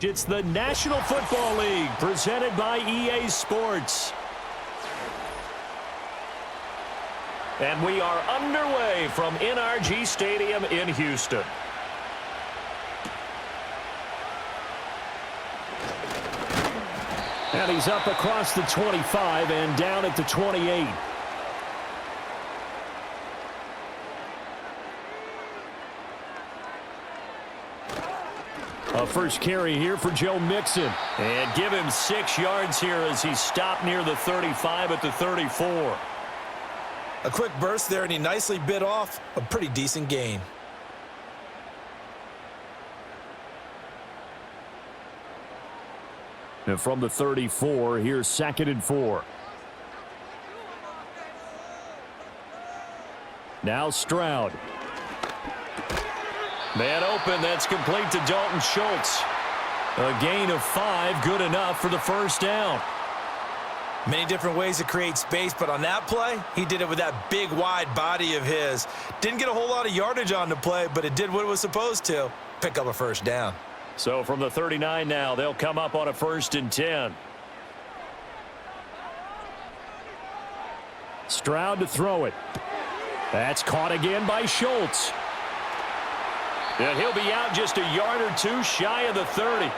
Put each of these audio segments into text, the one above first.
It's the National Football League presented by EA Sports. And we are underway from NRG Stadium in Houston. And he's up across the 25 and down at the 28. A first carry here for Joe Mixon. And give him 6 yards here as he stopped near the 35 at the 34. A quick burst there, and he nicely bit off a pretty decent gain. And from the 34, here's 2nd and 4. Now Stroud. Man open, that's complete to Dalton Schultz. A gain of 5, good enough for the first down. Many different ways to create space, but on that play, he did it with that big, wide body of his. Didn't get a whole lot of yardage on the play, but it did what it was supposed to, pick up a first down. So from the 39 now, they'll come up on a 1st and 10. Stroud to throw it. That's caught again by Schultz. And he'll be out just a yard or 2 shy of the 30.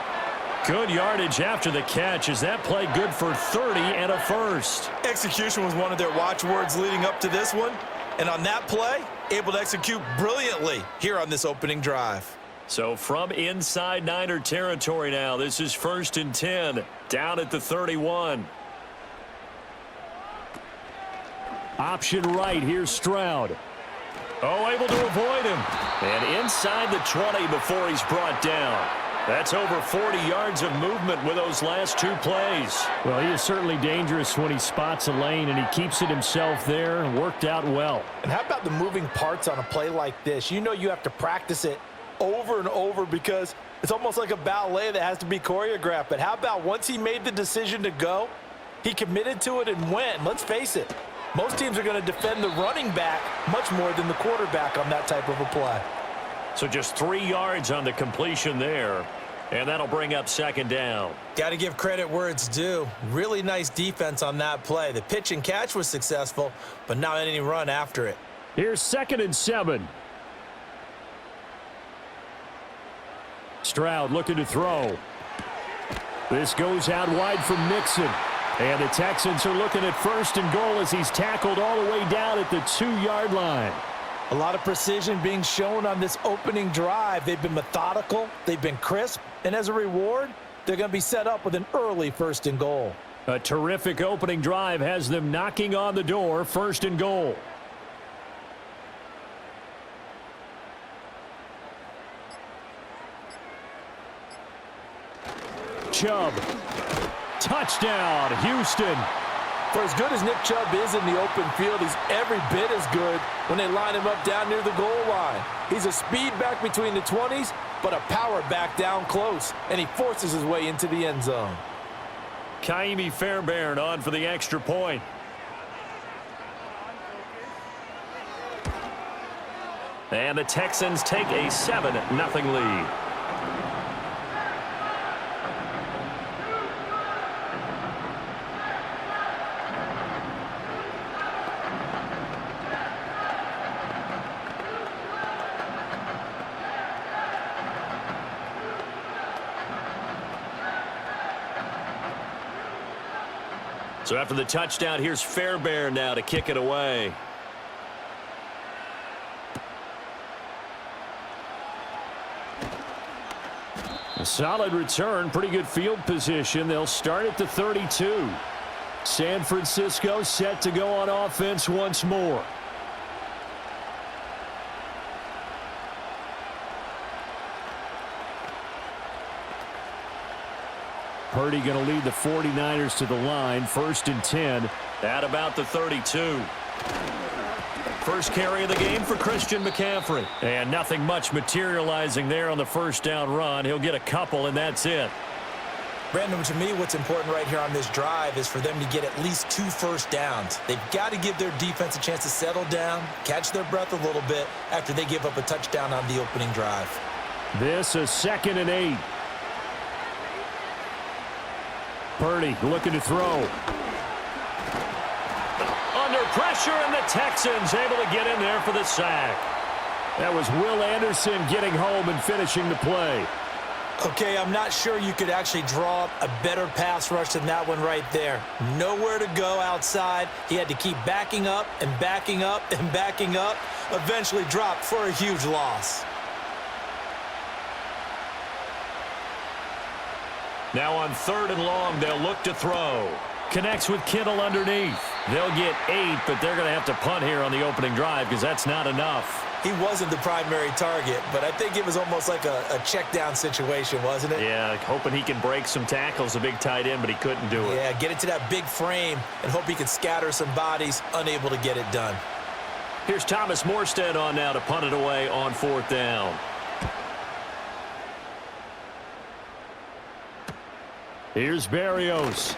Good yardage after the catch. Is that play good for 30 and a first? Execution was one of their watchwords leading up to this one. And on that play, able to execute brilliantly here on this opening drive. So from inside Niner territory now, this is 1st and 10, down at the 31. Option right, here's Stroud. Oh, able to avoid him. And inside the 20 before he's brought down. That's over 40 yards of movement with those last 2 plays. Well, he is certainly dangerous when he spots a lane, and he keeps it himself there and worked out well. And how about the moving parts on a play like this? You know you have to practice it over and over because it's almost like a ballet that has to be choreographed. But how about once he made the decision to go, he committed to it and went. Let's face it, most teams are going to defend the running back much more than the quarterback on that type of a play. So just 3 yards on the completion there, and that'll bring up 2nd down. Got to give credit where it's due. Really nice defense on that play. The pitch and catch was successful, but not any run after it. Here's 2nd and 7. Stroud looking to throw. This goes out wide for Mixon. And the Texans are looking at 1st and goal as he's tackled all the way down at the 2-yard line. A lot of precision being shown on this opening drive. They've been methodical, they've been crisp, and as a reward, they're going to be set up with an early 1st and goal. A terrific opening drive has them knocking on the door, 1st and goal. Chubb. Touchdown, Houston. For as good as Nick Chubb is in the open field, he's every bit as good when they line him up down near the goal line. He's a speed back between the 20s, but a power back down close, and he forces his way into the end zone. Kaimi Fairbairn on for the extra point. And the Texans take a 7-0 lead. So after the touchdown, here's Fairbairn now to kick it away. A solid return, pretty good field position. They'll start at the 32. San Francisco set to go on offense once more. Purdy going to lead the 49ers to the line, 1st and 10 at about the 32. First carry of the game for Christian McCaffrey. And nothing much materializing there on the 1st down run. He'll get a couple, and that's it. Brandon, to me, what's important right here on this drive is for them to get at least 2 first downs. They've got to give their defense a chance to settle down, catch their breath a little bit after they give up a touchdown on the opening drive. This is 2nd and 8. Purdy looking to throw. Under pressure, and the Texans able to get in there for the sack. That was Will Anderson getting home and finishing the play. Okay, I'm not sure you could actually draw up a better pass rush than that one right there. Nowhere to go outside. He had to keep backing up and backing up and backing up. Eventually dropped for a huge loss. Now on 3rd and long, they'll look to throw. Connects with Kittle underneath. They'll get 8, but they're going to have to punt here on the opening drive because that's not enough. He wasn't the primary target, but I think it was almost like a check down situation, wasn't it? Yeah, hoping he can break some tackles, a big tight end, but he couldn't do it. Yeah, get it to that big frame and hope he can scatter some bodies, unable to get it done. Here's Thomas Morstead on now to punt it away on 4th down. Here's Berrios.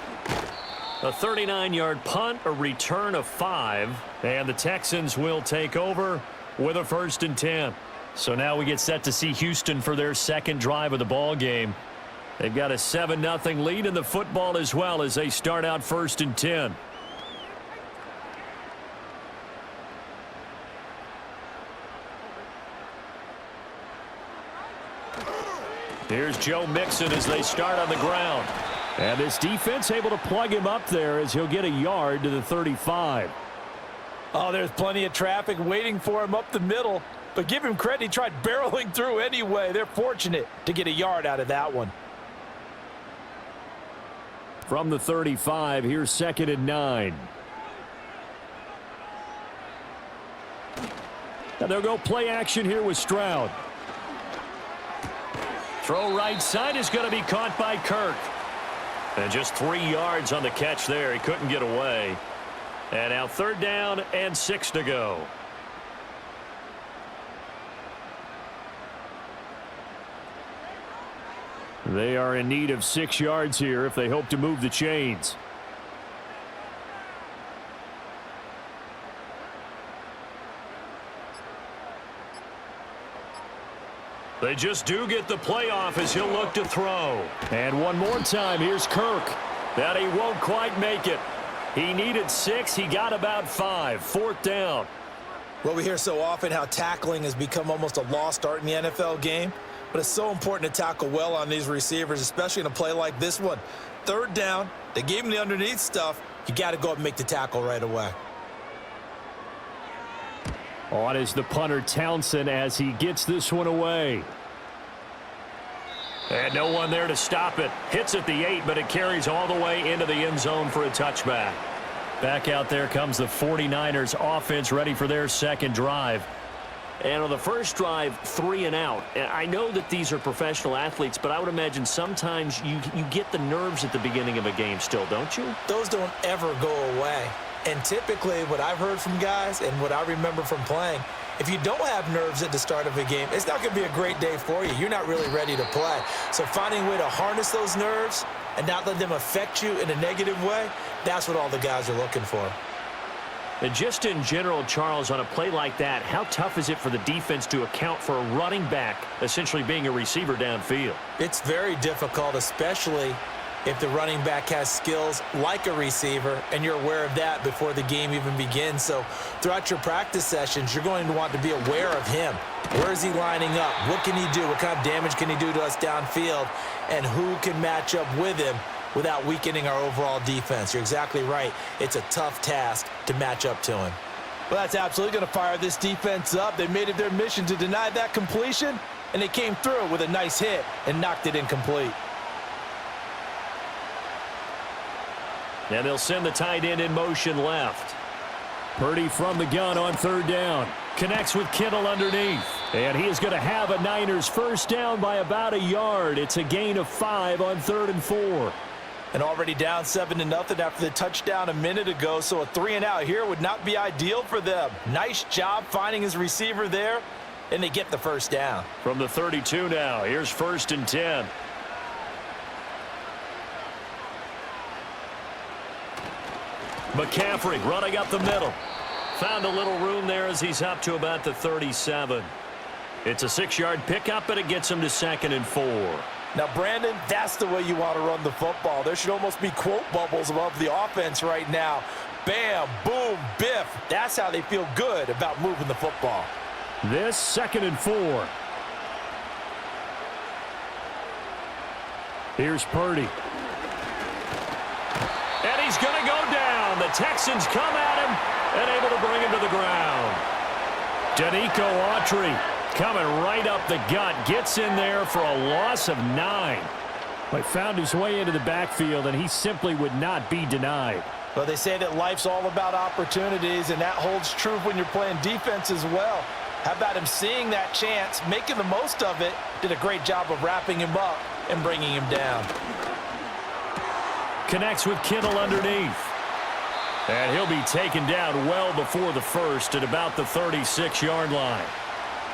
A 39-yard punt, a return of 5, and the Texans will take over with a 1st and 10. So now we get set to see Houston for their second drive of the ball game. They've got a 7-0 lead in the football as well as they start out 1st and 10. Here's Joe Mixon as they start on the ground. And this defense able to plug him up there as he'll get a yard to the 35. Oh, there's plenty of traffic waiting for him up the middle. But give him credit, he tried barreling through anyway. They're fortunate to get a yard out of that one. From the 35, here's 2nd and 9. Now they'll go play action here with Stroud. Throw right side is going to be caught by Kirk. And just 3 yards on the catch there. He couldn't get away. And now 3rd down and 6 to go. They are in need of 6 yards here if they hope to move the chains. They just do get the playoff as he'll look to throw. And one more time, here's Kirk. That he won't quite make it. He needed 6. He got about 5. 4th down. Well, we hear so often how tackling has become almost a lost art in the NFL game. But it's so important to tackle well on these receivers, especially in a play like this one. 3rd down, they gave him the underneath stuff. You got to go up and make the tackle right away. On is the punter Townsend as he gets this one away. And no one there to stop it. Hits at the 8, but it carries all the way into the end zone for a touchback. Back out there comes the 49ers offense ready for their second drive. And on the first drive, 3 and out. And I know that these are professional athletes, but I would imagine sometimes you get the nerves at the beginning of a game still, don't you? Those don't ever go away. And typically what I've heard from guys and what I remember from playing, if you don't have nerves at the start of a game, it's not going to be a great day for you. You're not really ready to play. So finding a way to harness those nerves and not let them affect you in a negative way, that's what all the guys are looking for. And just in general, Charles, on a play like that, how tough is it for the defense to account for a running back essentially being a receiver downfield? It's very difficult, especially if the running back has skills like a receiver, and you're aware of that before the game even begins. So throughout your practice sessions, you're going to want to be aware of him. Where is he lining up? What can he do? What kind of damage can he do to us downfield? And who can match up with him without weakening our overall defense? You're exactly right. It's a tough task to match up to him. Well, that's absolutely going to fire this defense up. They made it their mission to deny that completion, and they came through with a nice hit and knocked it incomplete. And they'll send the tight end in motion left. Purdy from the gun on 3rd down. Connects with Kittle underneath. And he is going to have a Niners first down by about a yard. It's a gain of 5 on 3rd and 4. And already down 7-0 after the touchdown a minute ago, so a 3 and out here would not be ideal for them. Nice job finding his receiver there, and they get the first down. From the 32 now, here's 1st and 10. McCaffrey running up the middle. Found a little room there as he's up to about the 37. It's a 6-yard pickup, and it gets him to 2nd and 4. Now, Brandon, that's the way you want to run the football. There should almost be quote bubbles above the offense right now. Bam, boom, biff. That's how they feel good about moving the football. This 2nd and 4. Here's Purdy. And he's going to go down. The Texans come at him and able to bring him to the ground. Danico Autry coming right up the gut. Gets in there for a loss of 9. But found his way into the backfield, and he simply would not be denied. Well, they say that life's all about opportunities, and that holds true when you're playing defense as well. How about him seeing that chance, making the most of it, did a great job of wrapping him up and bringing him down. Connects with Kittle underneath. And he'll be taken down well before the first at about the 36-yard line.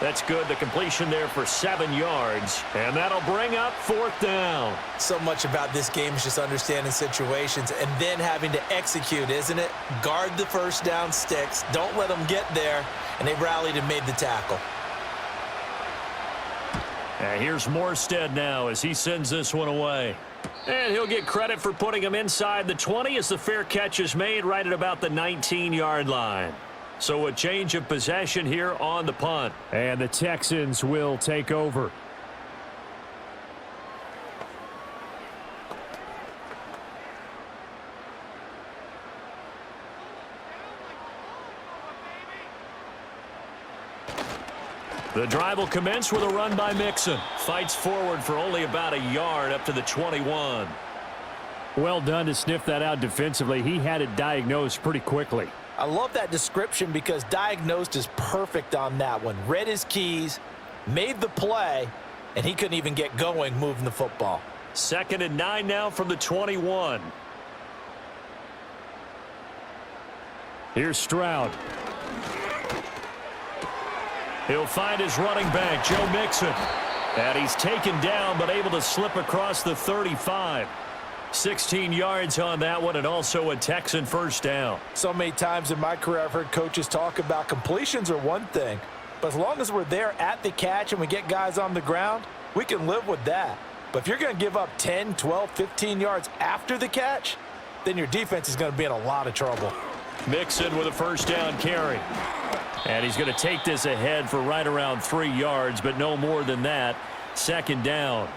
That's good. The completion there for 7 yards. And that'll bring up 4th down. So much about this game is just understanding situations and then having to execute, isn't it? Guard the first down sticks. Don't let them get there. And they rallied and made the tackle. And here's Morstead now as he sends this one away. And he'll get credit for putting him inside the 20 as the fair catch is made right at about the 19-yard line. So a change of possession here on the punt. And the Texans will take over. The drive will commence with a run by Mixon. Fights forward for only about a yard up to the 21. Well done to sniff that out defensively. He had it diagnosed pretty quickly. I love that description because diagnosed is perfect on that one. Read his keys, made the play, and he couldn't even get going moving the football. 2nd and 9 now from the 21. Here's Stroud. He'll find his running back, Joe Mixon. And he's taken down but able to slip across the 35. 16 yards on that one, and also a Texan first down. So many times in my career I've heard coaches talk about completions are one thing, but as long as we're there at the catch and we get guys on the ground, we can live with that. But if you're going to give up 10, 12, 15 yards after the catch, then your defense is going to be in a lot of trouble. Mixon with a first down carry. And he's going to take this ahead for right around 3 yards, but no more than that. 2nd down.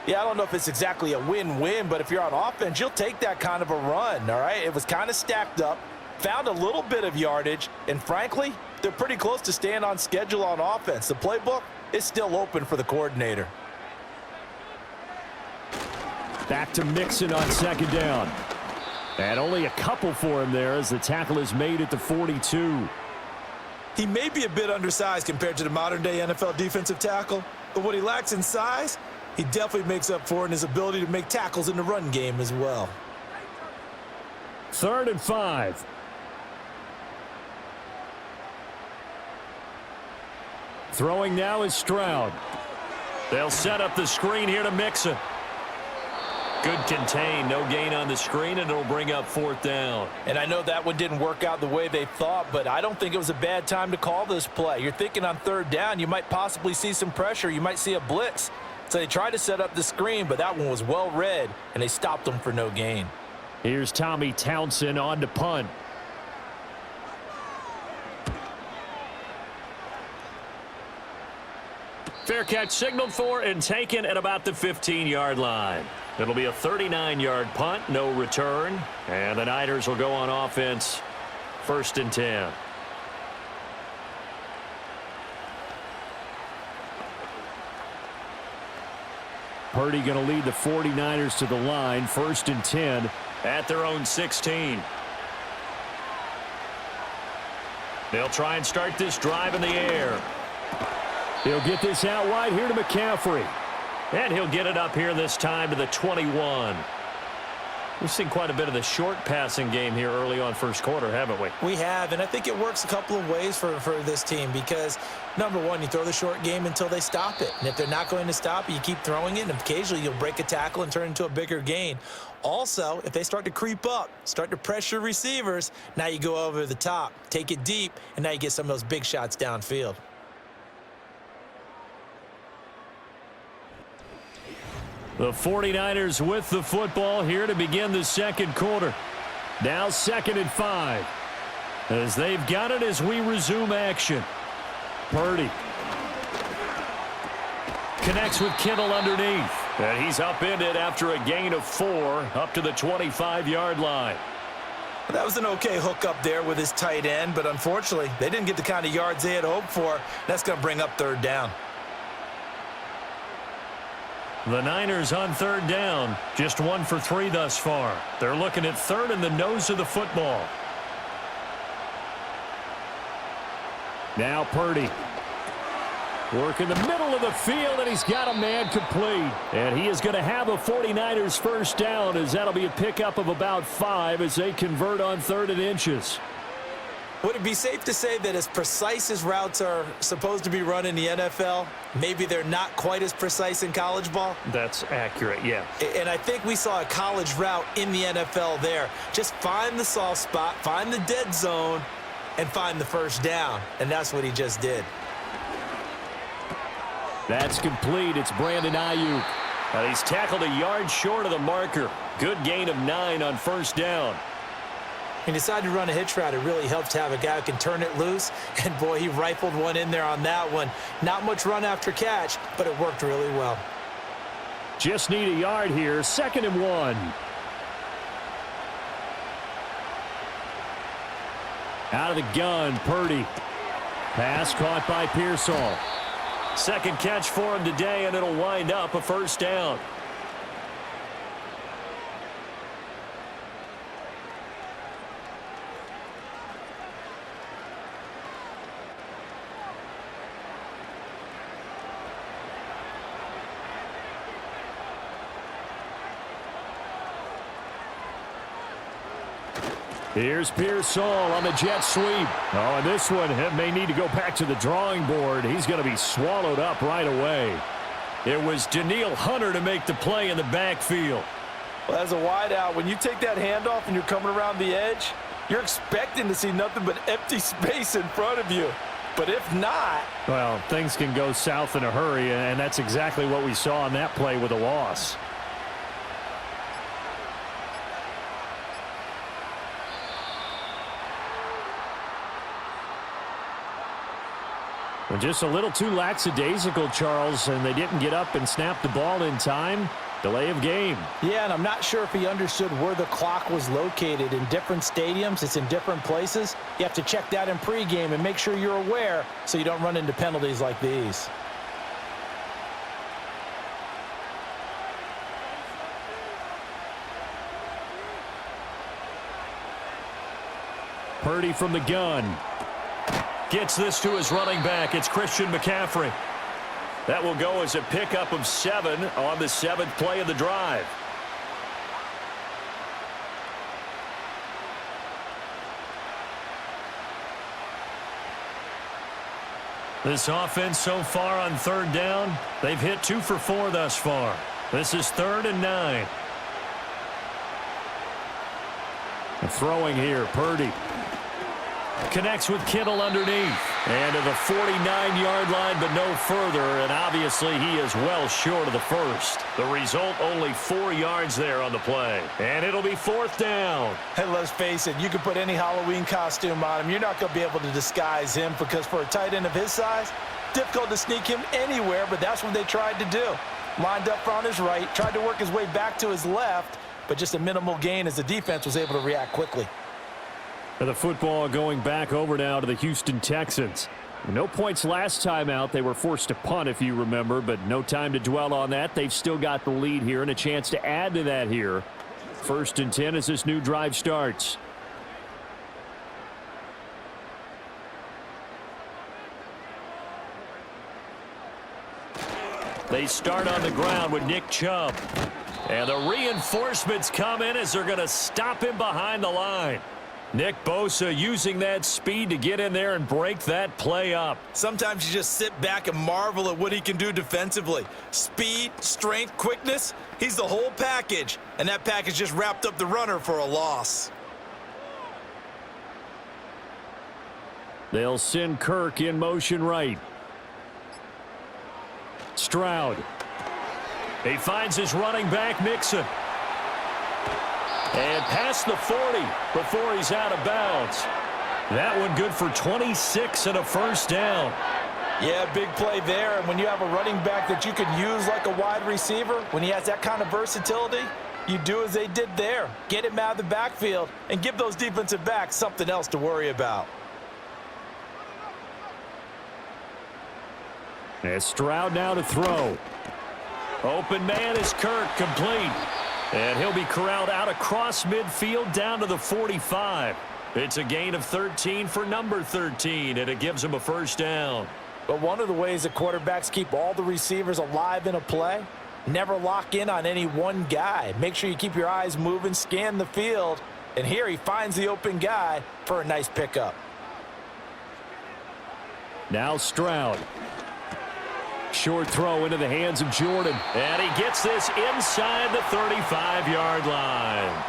Yeah, I don't know if it's exactly a win-win, but if you're on offense, you'll take that kind of a run, all right? It was kind of stacked up, found a little bit of yardage, and frankly, they're pretty close to staying on schedule on offense. The playbook is still open for the coordinator. Back to Mixon on 2nd down. And only a couple for him there as the tackle is made at the 42. He may be a bit undersized compared to the modern-day NFL defensive tackle, but what he lacks in size, he definitely makes up for in his ability to make tackles in the run game as well. 3rd and 5. Throwing now is Stroud. They'll set up the screen here to Mixon. Good contain, no gain on the screen, and it'll bring up 4th down. And I know that one didn't work out the way they thought, but I don't think it was a bad time to call this play. You're thinking on 3rd down, you might possibly see some pressure. You might see a blitz. So they tried to set up the screen, but that one was well read, and they stopped them for no gain. Here's Tommy Townsend on to punt. Fair catch signaled for and taken at about the 15-yard line. It'll be a 39-yard punt, no return. And the Niners will go on offense, 1st and 10. Purdy going to lead the 49ers to the line, 1st and 10 at their own 16. They'll try and start this drive in the air. He'll get this out wide here to McCaffrey. And he'll get it up here this time to the 21. We've seen quite a bit of the short passing game here early on first quarter, haven't we? We have, and I think it works a couple of ways for this team because, number one, you throw the short game until they stop it. And if they're not going to stop it, you keep throwing it, and occasionally you'll break a tackle and turn it into a bigger gain. Also, if they start to creep up, start to pressure receivers, now you go over the top, take it deep, and now you get some of those big shots downfield. The 49ers with the football here to begin the second quarter. Now 2nd and 5. As they've got it as we resume action. Purdy connects with Kittle underneath. And he's upended after a gain of 4 up to the 25-yard line. That was an okay hookup there with his tight end, but unfortunately, they didn't get the kind of yards they had hoped for. That's going to bring up 3rd down. The Niners on 3rd down, just 1 for 3 thus far. They're looking at 3rd in the nose of the football. Now Purdy. Work in the middle of the field, and he's got a man complete. And he is going to have a 49ers first down, as that'll be a pickup of about 5 as they convert on 3rd and inches. Would it be safe to say that as precise as routes are supposed to be run in the NFL, maybe they're not quite as precise in college ball? That's accurate, yeah. And I think we saw a college route in the NFL there. Just find the soft spot, find the dead zone, and find the first down. And that's what he just did. That's complete. It's Brandon Ayuk. And he's tackled a yard short of the marker. Good gain of 9 on first down. He decided to run a hitch route. It really helps to have a guy who can turn it loose. And, boy, he rifled one in there on that one. Not much run after catch, but it worked really well. Just need a yard here. 2nd and 1. Out of the gun, Purdy. Pass caught by Pearsall. 2nd catch for him today, and it'll wind up a first down. Here's Pearsall on the jet sweep. Oh, and this one may need to go back to the drawing board. He's going to be swallowed up right away. It was Danielle Hunter to make the play in the backfield. Well, as a wideout, when you take that handoff and you're coming around the edge, you're expecting to see nothing but empty space in front of you. But if not... Well, things can go south in a hurry, and that's exactly what we saw on that play with a loss. Just a little too lackadaisical, Charles, and they didn't get up and snap the ball in time. Delay of game. Yeah, and I'm not sure if he understood where the clock was located. In different stadiums, it's in different places. You have to check that in pregame and make sure you're aware so you don't run into penalties like these. Purdy from the gun. Gets this to his running back. It's Christian McCaffrey. That will go as a pickup of 7 on the 7th play of the drive. This offense so far on 3rd down, they've hit 2 for 4 thus far. This is 3rd and 9. And throwing here, Purdy. Connects with Kittle underneath. And to the 49-yard line, but no further. And obviously, he is well short of the first. The result, only 4 yards there on the play. And it'll be 4th down. And let's face it, you can put any Halloween costume on him. You're not going to be able to disguise him because for a tight end of his size, difficult to sneak him anywhere, but that's what they tried to do. Lined up on his right, tried to work his way back to his left, but just a minimal gain as the defense was able to react quickly. The football going back over now to the Houston Texans. No points last time out. They were forced to punt, if you remember, but no time to dwell on that. They've still got the lead here and a chance to add to that here. 1st and 10 as this new drive starts. They start on the ground with Nick Chubb. And the reinforcements come in as they're going to stop him behind the line. Nick Bosa using that speed to get in there and break that play up. Sometimes you just sit back and marvel at what he can do defensively. Speed, strength, quickness, he's the whole package. And that package just wrapped up the runner for a loss. They'll send Kirk in motion right. Stroud. He finds his running back, Mixon. And past the 40 before he's out of bounds. That one good for 26 and a first down. Yeah, big play there. And when you have a running back that you can use like a wide receiver, when he has that kind of versatility, you do as they did there. Get him out of the backfield and give those defensive backs something else to worry about. As Stroud now to throw. Open man is Kirk, complete. And he'll be corralled out across midfield down to the 45. It's a gain of 13 for number 13, and it gives him a first down. But one of the ways that quarterbacks keep all the receivers alive in a play, never lock in on any one guy. Make sure you keep your eyes moving, scan the field, and here he finds the open guy for a nice pickup. Now Stroud. Short throw into the hands of Jordan. And he gets this inside the 35-yard line.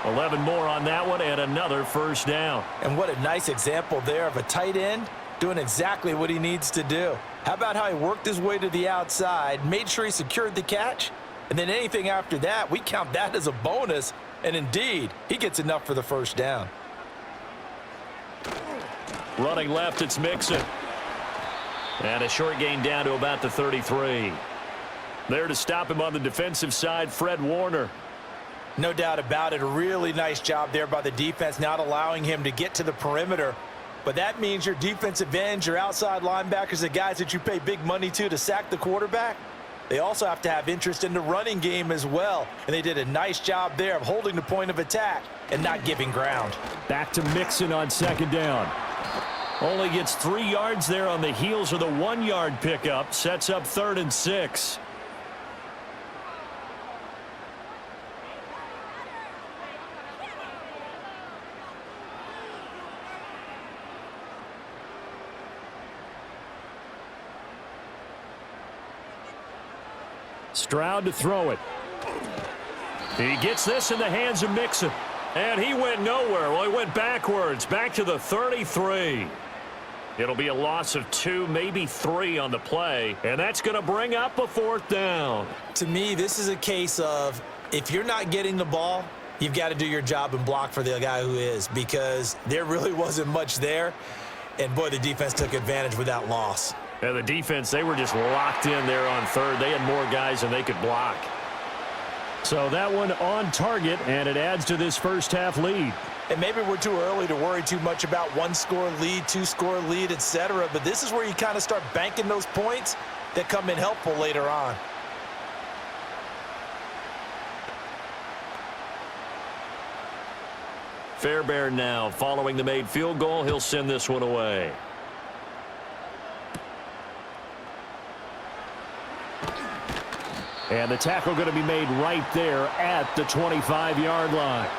11 more on that one and another first down. And what a nice example there of a tight end doing exactly what he needs to do. How about how he worked his way to the outside, made sure he secured the catch, and then anything after that, we count that as a bonus. And indeed, he gets enough for the first down. Running left, it's Mixon. And a short gain down to about the 33. There to stop him on the defensive side, Fred Warner. No doubt about it. A really nice job there by the defense, not allowing him to get to the perimeter. But that means your defensive ends, your outside linebackers, the guys that you pay big money to sack the quarterback, they also have to have interest in the running game as well. And they did a nice job there of holding the point of attack and not giving ground. Back to Mixon on second down. Only gets 3 yards there on the heels of the 1-yard pickup. Sets up 3rd and 6. Stroud to throw it. He gets this in the hands of Mixon. And he went nowhere. Well, he went backwards, back to the 33. It'll be a loss of 2, maybe 3 on the play, and that's going to bring up a 4th down. To me, this is a case of if you're not getting the ball, you've got to do your job and block for the guy who is, because there really wasn't much there, and boy, the defense took advantage with that loss. And the defense, they were just locked in there on 3rd. They had more guys than they could block. So that one on target, and it adds to this first half lead. And maybe we're too early to worry too much about 1-score lead, 2-score lead, etc. But this is where you kind of start banking those points that come in helpful later on. Fairbairn now following the made field goal. He'll send this one away. And the tackle going to be made right there at the 25-yard line.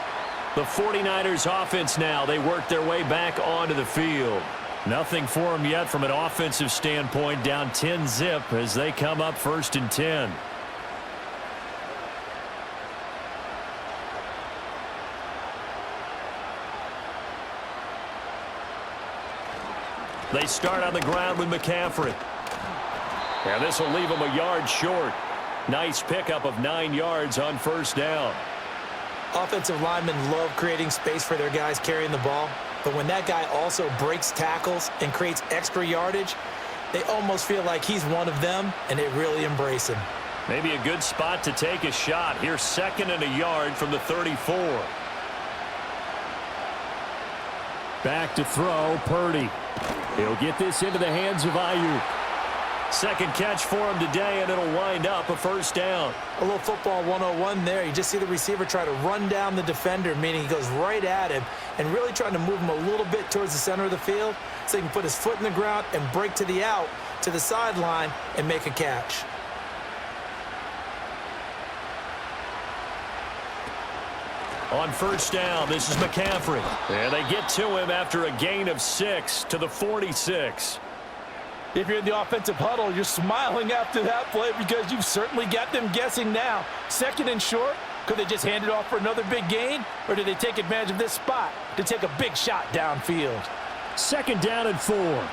The 49ers offense now, they work their way back onto the field. Nothing for them yet from an offensive standpoint, down 10-zip as they come up 1st and 10. They start on the ground with McCaffrey. And this will leave them a yard short. Nice pickup of 9 yards on 1st down. Offensive linemen love creating space for their guys carrying the ball, but when that guy also breaks tackles and creates extra yardage, they almost feel like he's one of them, and they really embrace him. Maybe a good spot to take a shot. Here's 2nd and a yard from the 34. Back to throw, Purdy. He'll get this into the hands of Ayuk. Second catch for him today, and it'll wind up a 1st down. A little football 101 there. You just see the receiver try to run down the defender, meaning he goes right at him and really trying to move him a little bit towards the center of the field so he can put his foot in the ground and break to the out, to the sideline, and make a catch. On 1st down, this is McCaffrey. And they get to him after a gain of 6 to the 46. If you're in the offensive huddle, you're smiling after that play because you've certainly got them guessing now. 2nd and short, could they just hand it off for another big gain? Or do they take advantage of this spot to take a big shot downfield? 2nd down and 4.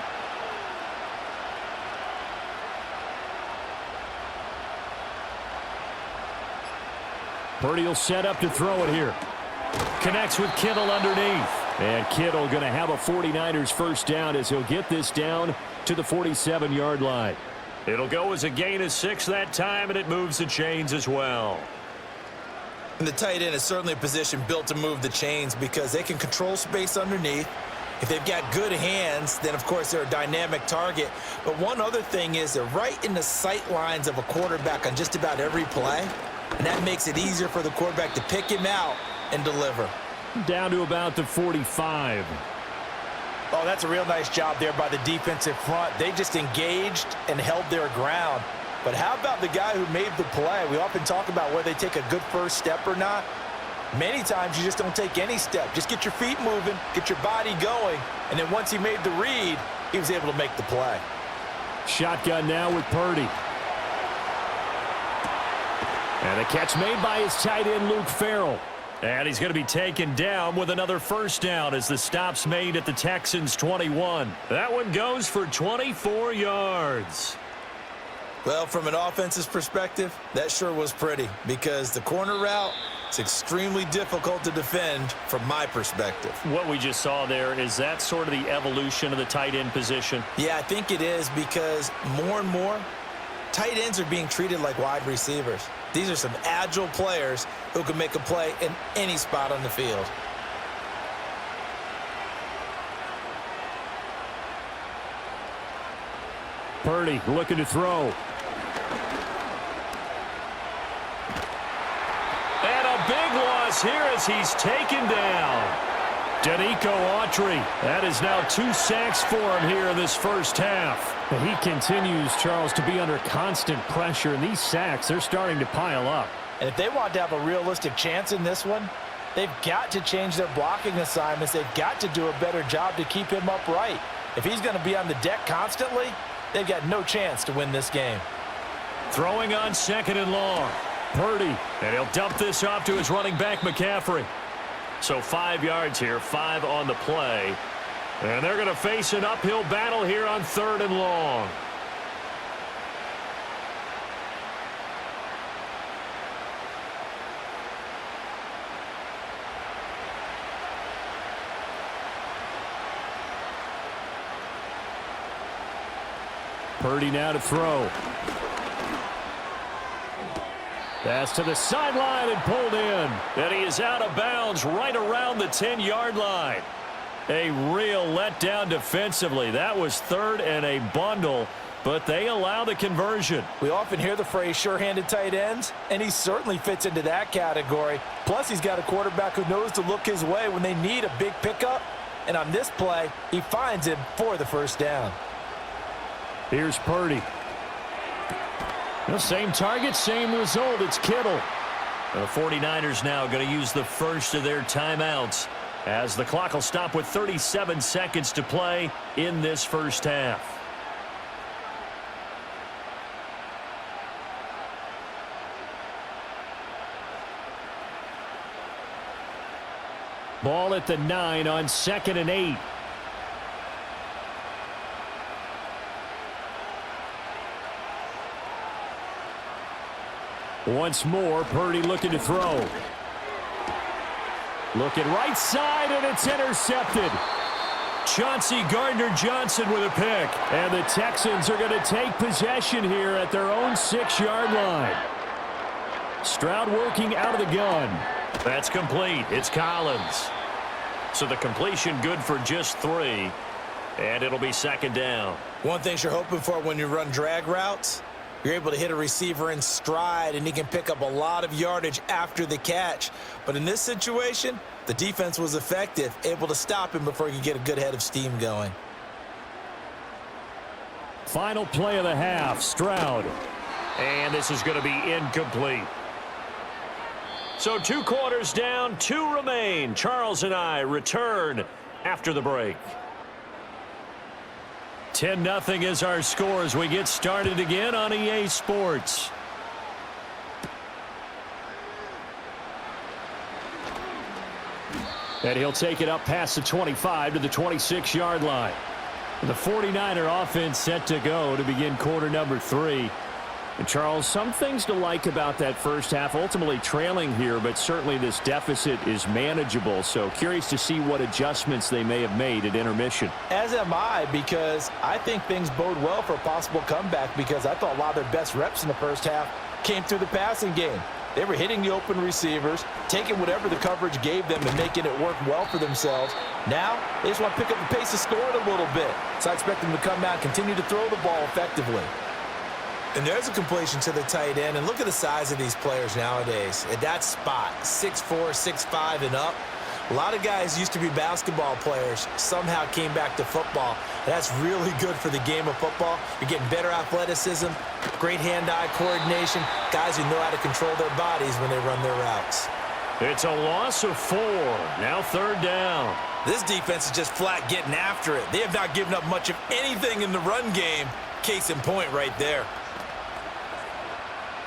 Purdy will set up to throw it here. Connects with Kittle underneath. And Kittle going to have a 49ers first down as he'll get this down to the 47-yard line. It'll go as a gain of 6 that time, and it moves the chains as well. And the tight end is certainly a position built to move the chains because they can control space underneath. If they've got good hands, then, of course, they're a dynamic target. But one other thing is they're right in the sight lines of a quarterback on just about every play, and that makes it easier for the quarterback to pick him out and deliver. Down to about the 45. Oh, that's a real nice job there by the defensive front. They just engaged and held their ground. But how about the guy who made the play? We often talk about whether they take a good first step or not. Many times you just don't take any step. Just get your feet moving, get your body going, and then once he made the read, he was able to make the play. Shotgun now with Purdy. And a catch made by his tight end, Luke Farrell. And he's going to be taken down with another first down as the stop's made at the Texans' 21. That one goes for 24 yards. Well, from an offensive perspective, that sure was pretty because the corner route is extremely difficult to defend from my perspective. What we just saw there, is that sort of the evolution of the tight end position? Yeah, I think it is because more and more, tight ends are being treated like wide receivers. These are some agile players who can make a play in any spot on the field. Purdy looking to throw. And a big loss here as he's taken down. Danico Autry. That is now 2 sacks for him here in this first half. He continues, Charles, to be under constant pressure, and these sacks, they're starting to pile up. And if they want to have a realistic chance in this one, they've got to change their blocking assignments. They've got to do a better job to keep him upright. If he's going to be on the deck constantly, they've got no chance to win this game. Throwing on 2nd and long. Purdy, and he'll dump this off to his running back, McCaffrey. So 5 yards here, 5 on the play. And they're going to face an uphill battle here on 3rd and long. Purdy now to throw. Pass to the sideline and pulled in. And he is out of bounds right around the 10-yard line. A real letdown defensively. That was 3rd and a bundle, but they allow the conversion. We often hear the phrase sure-handed tight ends, and he certainly fits into that category. Plus, he's got a quarterback who knows to look his way when they need a big pickup. And on this play, he finds him for the first down. Here's Purdy. The same target, same result. It's Kittle. The 49ers now going to use the first of their timeouts as the clock will stop with 37 seconds to play in this first half. Ball at the 9 on 2nd and 8. Once more, Purdy looking to throw. Looking right side, and it's intercepted. Chauncey Gardner-Johnson with a pick. And the Texans are going to take possession here at their own 6-yard line. Stroud working out of the gun. That's complete. It's Collins. So the completion good for just 3. And it'll be 2nd down. One thing you're hoping for when you run drag routes, you're able to hit a receiver in stride, and he can pick up a lot of yardage after the catch. But in this situation, the defense was effective, able to stop him before he could get a good head of steam going. Final play of the half, Stroud. And this is going to be incomplete. So 2 quarters down, 2 remain. Charles and I return after the break. 10-0 is our score as we get started again on EA Sports. And he'll take it up past the 25 to the 26-yard line. The 49er offense set to go to begin quarter number 3. And Charles, some things to like about that first half. Ultimately trailing here, but certainly this deficit is manageable. So curious to see what adjustments they may have made at intermission. As am I, because I think things bode well for a possible comeback, because I thought a lot of their best reps in the first half came through the passing game. They were hitting the open receivers, taking whatever the coverage gave them and making it work well for themselves. Now, they just want to pick up the pace of scoring a little bit. So I expect them to come out and continue to throw the ball effectively. And there's a completion to the tight end. And look at the size of these players nowadays. At that spot, 6'4", 6'5", and up. A lot of guys used to be basketball players, somehow came back to football. And that's really good for the game of football. You're getting better athleticism, great hand-eye coordination, guys who know how to control their bodies when they run their routes. It's a loss of 4. Now 3rd down. This defense is just flat getting after it. They have not given up much of anything in the run game. Case in point right there.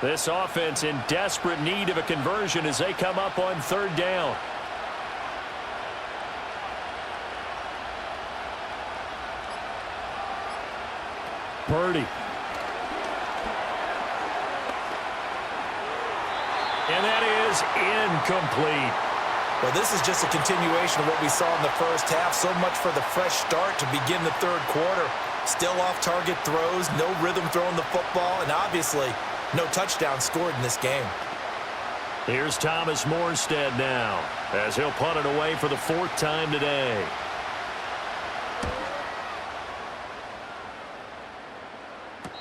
This offense in desperate need of a conversion as they come up on 3rd down. Purdy. And that is incomplete. Well, this is just a continuation of what we saw in the first half. So much for the fresh start to begin the 3rd quarter. Still off-target throws, no rhythm throwing the football, and obviously no touchdown scored in this game. Here's Thomas Morstead now as he'll punt it away for the 4th time today.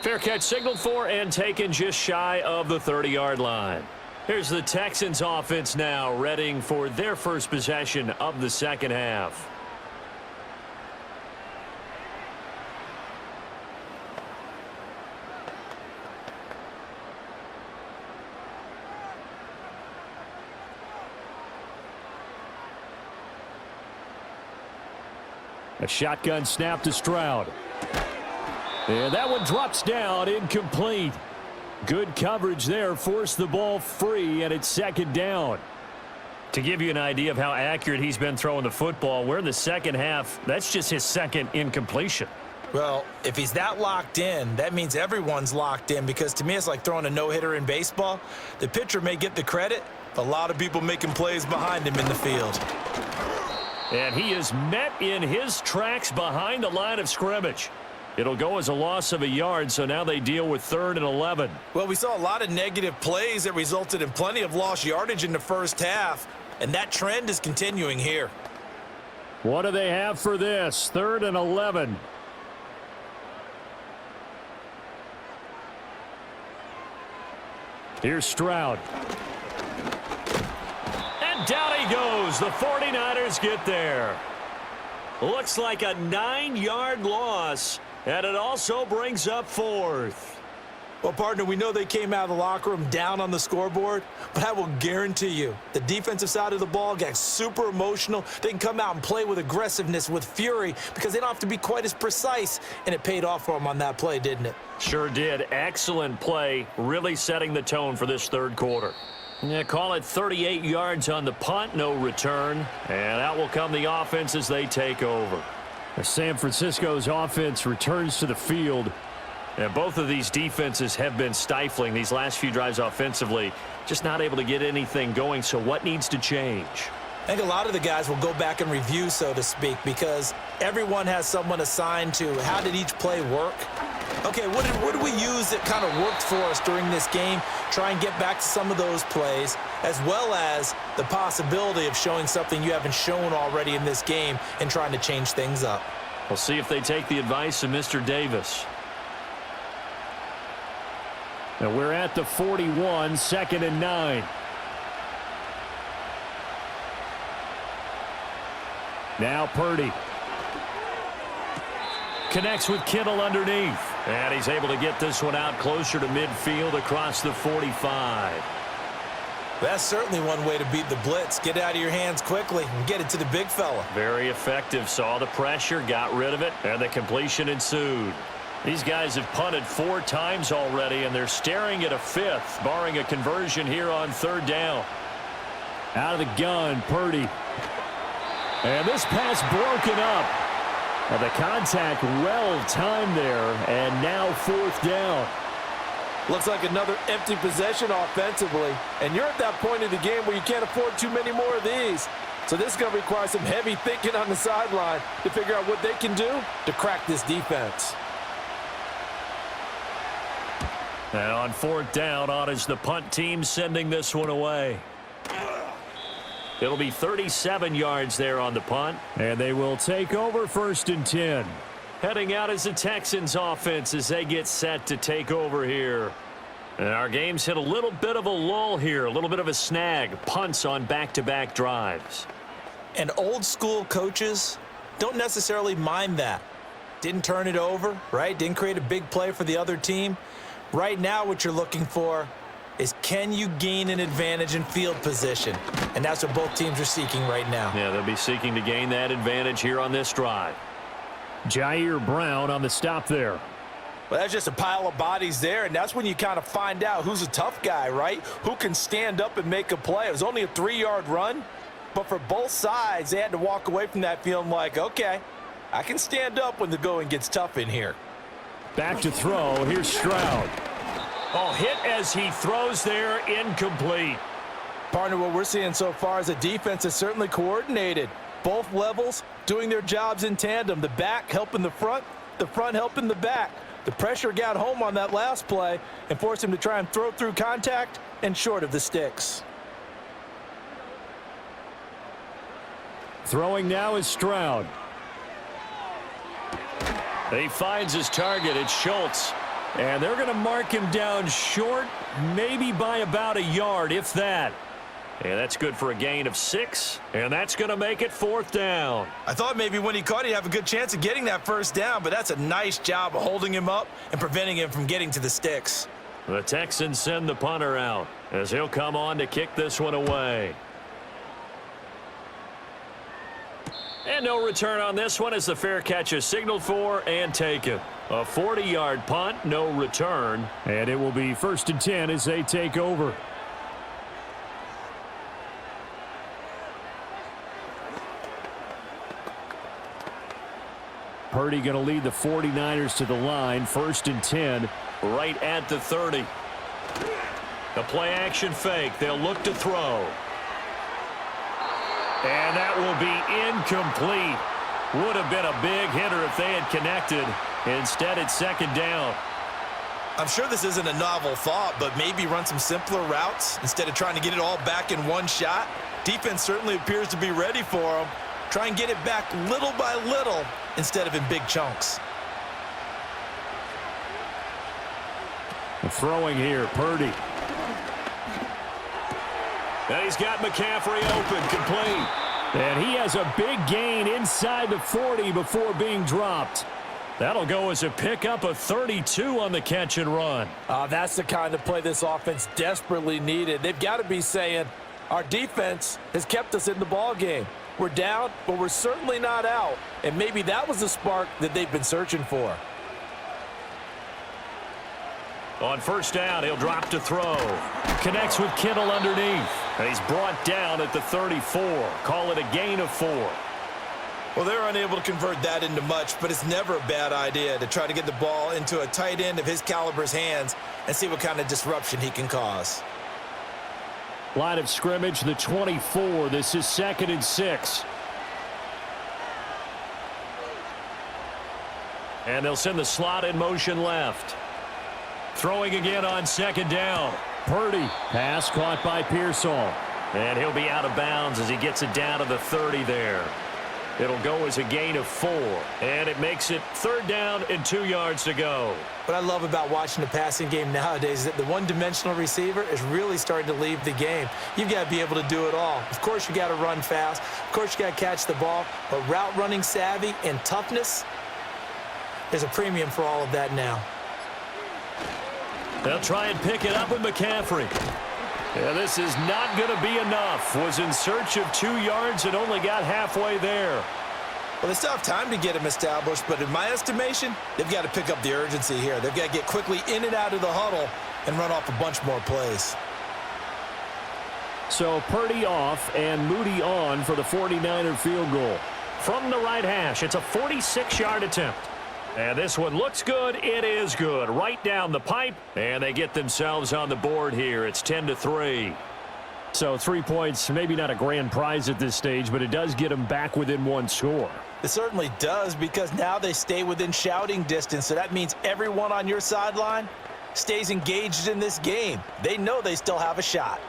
Fair catch signaled for and taken just shy of the 30-yard line. Here's the Texans offense now readying for their first possession of the second half. A shotgun snap to Stroud. And that one drops down, incomplete. Good coverage there, forced the ball free, and it's 2nd down. To give you an idea of how accurate he's been throwing the football, we're in the second half. That's just his 2nd incompletion. Well, if he's that locked in, that means everyone's locked in, because to me it's like throwing a no-hitter in baseball. The pitcher may get the credit, but a lot of people making plays behind him in the field. And he is met in his tracks behind the line of scrimmage. It'll go as a loss of a yard, so now they deal with 3rd and 11. Well, we saw a lot of negative plays that resulted in plenty of lost yardage in the first half, and that trend is continuing here. What do they have for this? 3rd and 11. Here's Stroud. And down he goes. The 49ers get there. Looks like a 9-yard loss. And it also brings up 4th. Well, partner, we know they came out of the locker room down on the scoreboard, but I will guarantee you the defensive side of the ball got super emotional. They can come out and play with aggressiveness, with fury, because they don't have to be quite as precise, and it paid off for them on that play, didn't it? Sure did. Excellent play, really setting the tone for this 3rd quarter. Yeah, call it 38 yards on the punt, no return, and out will come the offense as they take over. San Francisco's offense returns to the field. And both of these defenses have been stifling these last few drives offensively. Just not able to get anything going. So what needs to change? I think a lot of the guys will go back and review, so to speak, because everyone has someone assigned to how did each play work. Okay, what did we use that kind of worked for us during this game? Try and get back to some of those plays, as well as the possibility of showing something you haven't shown already in this game and trying to change things up. We'll see if they take the advice of Mr. Davis. And we're at the 41, 2nd and 9. Now Purdy. Connects with Kittle underneath. And he's able to get this one out closer to midfield across the 45. That's certainly one way to beat the blitz. Get out of your hands quickly and get it to the big fella. Very effective. Saw the pressure, got rid of it, and the completion ensued. These guys have punted 4 times already, and they're staring at a 5th, barring a conversion here on 3rd down. Out of the gun, Purdy. And this pass broken up. And the contact well timed there, and now 4th down. Looks like another empty possession offensively. And you're at that point in the game where you can't afford too many more of these. So this is going to require some heavy thinking on the sideline to figure out what they can do to crack this defense. And on fourth down, on is the punt team sending this one away. It'll be 37 yards there on the punt. And they will take over 1st and 10. Heading out is the Texans offense as they get set to take over here. And our game's hit a little bit of a lull here, a little bit of a snag. Punts on back-to-back drives. And old school coaches don't necessarily mind that. Didn't turn it over, right? Didn't create a big play for the other team. Right now what you're looking for is, can you gain an advantage in field position? And that's what both teams are seeking right now. Yeah, they'll be seeking to gain that advantage here on this drive. Jair Brown on the stop there. Well, that's just a pile of bodies there, and that's when you kind of find out who's a tough guy, right? Who can stand up and make a play. It was only a 3-yard run, but for both sides, they had to walk away from that feeling like, okay, I can stand up when the going gets tough in here. Back to throw. Here's Stroud. Oh, hit as he throws there, incomplete. Partner, what we're seeing so far is the defense is certainly coordinated. Both levels doing their jobs in tandem. The back helping the front helping the back. The pressure got home on that last play and forced him to try and throw through contact and short of the sticks. Throwing now is Stroud. He finds his target. It's Schultz. And they're going to mark him down short, maybe by about a yard, if that. And that's good for a gain of 6. And that's going to make it 4th down. I thought maybe when he caught it, he'd have a good chance of getting that first down, but that's a nice job of holding him up and preventing him from getting to the sticks. The Texans send the punter out as he'll come on to kick this one away. And no return on this one as the fair catch is signaled for and taken. A 40-yard punt, no return. And it will be 1st and 10 as they take over. Purdy going to lead the 49ers to the line. 1st and 10, right at the 30. The play action fake. They'll look to throw. And that will be incomplete. Would have been a big hitter if they had connected. Instead, it's 2nd down. I'm sure this isn't a novel thought, but maybe run some simpler routes instead of trying to get it all back in one shot. Defense certainly appears to be ready for them. Try and get it back little by little instead of in big chunks. Throwing here, Purdy. And he's got McCaffrey open, complete. And he has a big gain inside the 40 before being dropped. That'll go as a pickup of 32 on the catch and run. That's the kind of play this offense desperately needed. They've got to be saying, our defense has kept us in the ball game. We're down, but we're certainly not out. And maybe that was the spark that they've been searching for. On 1st down, he'll drop to throw. Connects with Kittle underneath. And he's brought down at the 34. Call it a gain of 4. Well, they're unable to convert that into much, but it's never a bad idea to try to get the ball into a tight end of his caliber's hands and see what kind of disruption he can cause. Line of scrimmage, the 24. This is 2nd and 6. And they'll send the slot in motion left. Throwing again on 2nd down. Purdy. Pass caught by Pearsall. And he'll be out of bounds as he gets it down to the 30 there. It'll go as a gain of 4. And it makes it 3rd down and 2 yards to go. What I love about watching the passing game nowadays is that the one-dimensional receiver is really starting to leave the game. You've got to be able to do it all. Of course, you got to run fast. Of course, you got to catch the ball. But route running savvy and toughness, there's a premium for all of that now. They'll try and pick it up with McCaffrey. Yeah, this is not going to be enough. Was in search of 2 yards and only got halfway there. Well, they still have time to get him established, but in my estimation, they've got to pick up the urgency here. They've got to get quickly in and out of the huddle and run off a bunch more plays. So Purdy off and Moody on for the 49er field goal. From the right hash, it's a 46-yard attempt. And this one looks good. It is good. Right down the pipe, and they get themselves on the board here. It's 10-3. So 3 points, maybe not a grand prize at this stage, but it does get them back within one score. It certainly does, because now they stay within shouting distance, so that means everyone on your sideline stays engaged in this game. They know they still have a shot.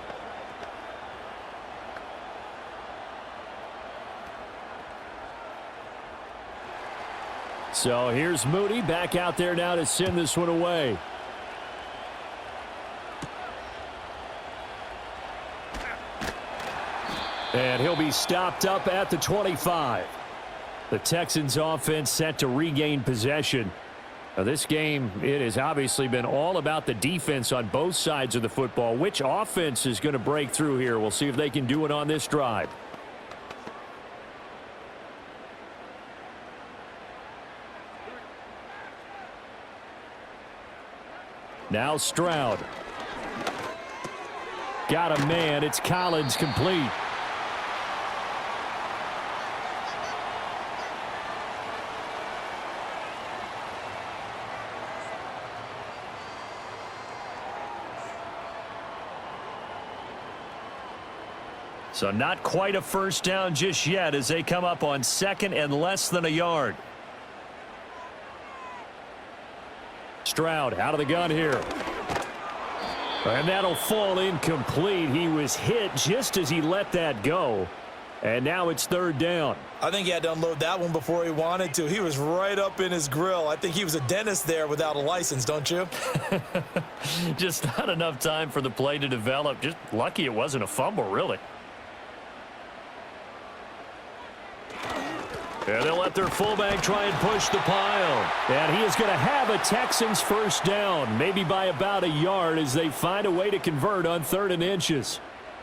So here's Moody back out there now to send this one away. And he'll be stopped up at the 25. The Texans offense set to regain possession. Now this game, it has obviously been all about the defense on both sides of the football. Which offense is going to break through here? We'll see if they can do it on this drive. Now Stroud. Got a man. It's Collins complete. So not quite a first down just yet as they come up on second and less than a yard. Stroud out of the gun here. And that'll fall incomplete. He was hit just as he let that go. And now it's third down. I think he had to unload that one before he wanted to. He was right up in his grill. I think he was a dentist there without a license, don't you? Just not enough time for the play to develop. Just lucky it wasn't a fumble, really. And they'll let their fullback try and push the pile. And he is going to have a Texans first down, maybe by about a yard as they find a way to convert on 3rd and inches.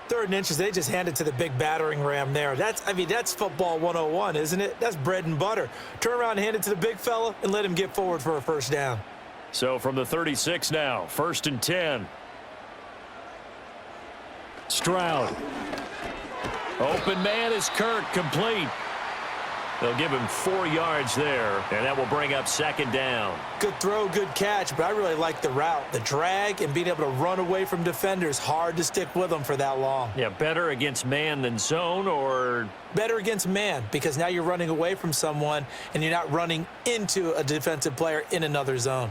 3rd and inches, they just hand it to the big battering ram there. That's football 101, isn't it? That's bread and butter. Turn around and hand it to the big fella and let him get forward for a first down. So from the 36 now, 1st and 10. Stroud. Open man is Kirk, complete. They'll give him 4 yards there, and that will bring up 2nd down. Good throw, good catch, but I really like the route. The drag and being able to run away from defenders. Hard to stick with them for that long. Yeah, better against man than zone, or? Better against man, because now you're running away from someone and you're not running into a defensive player in another zone.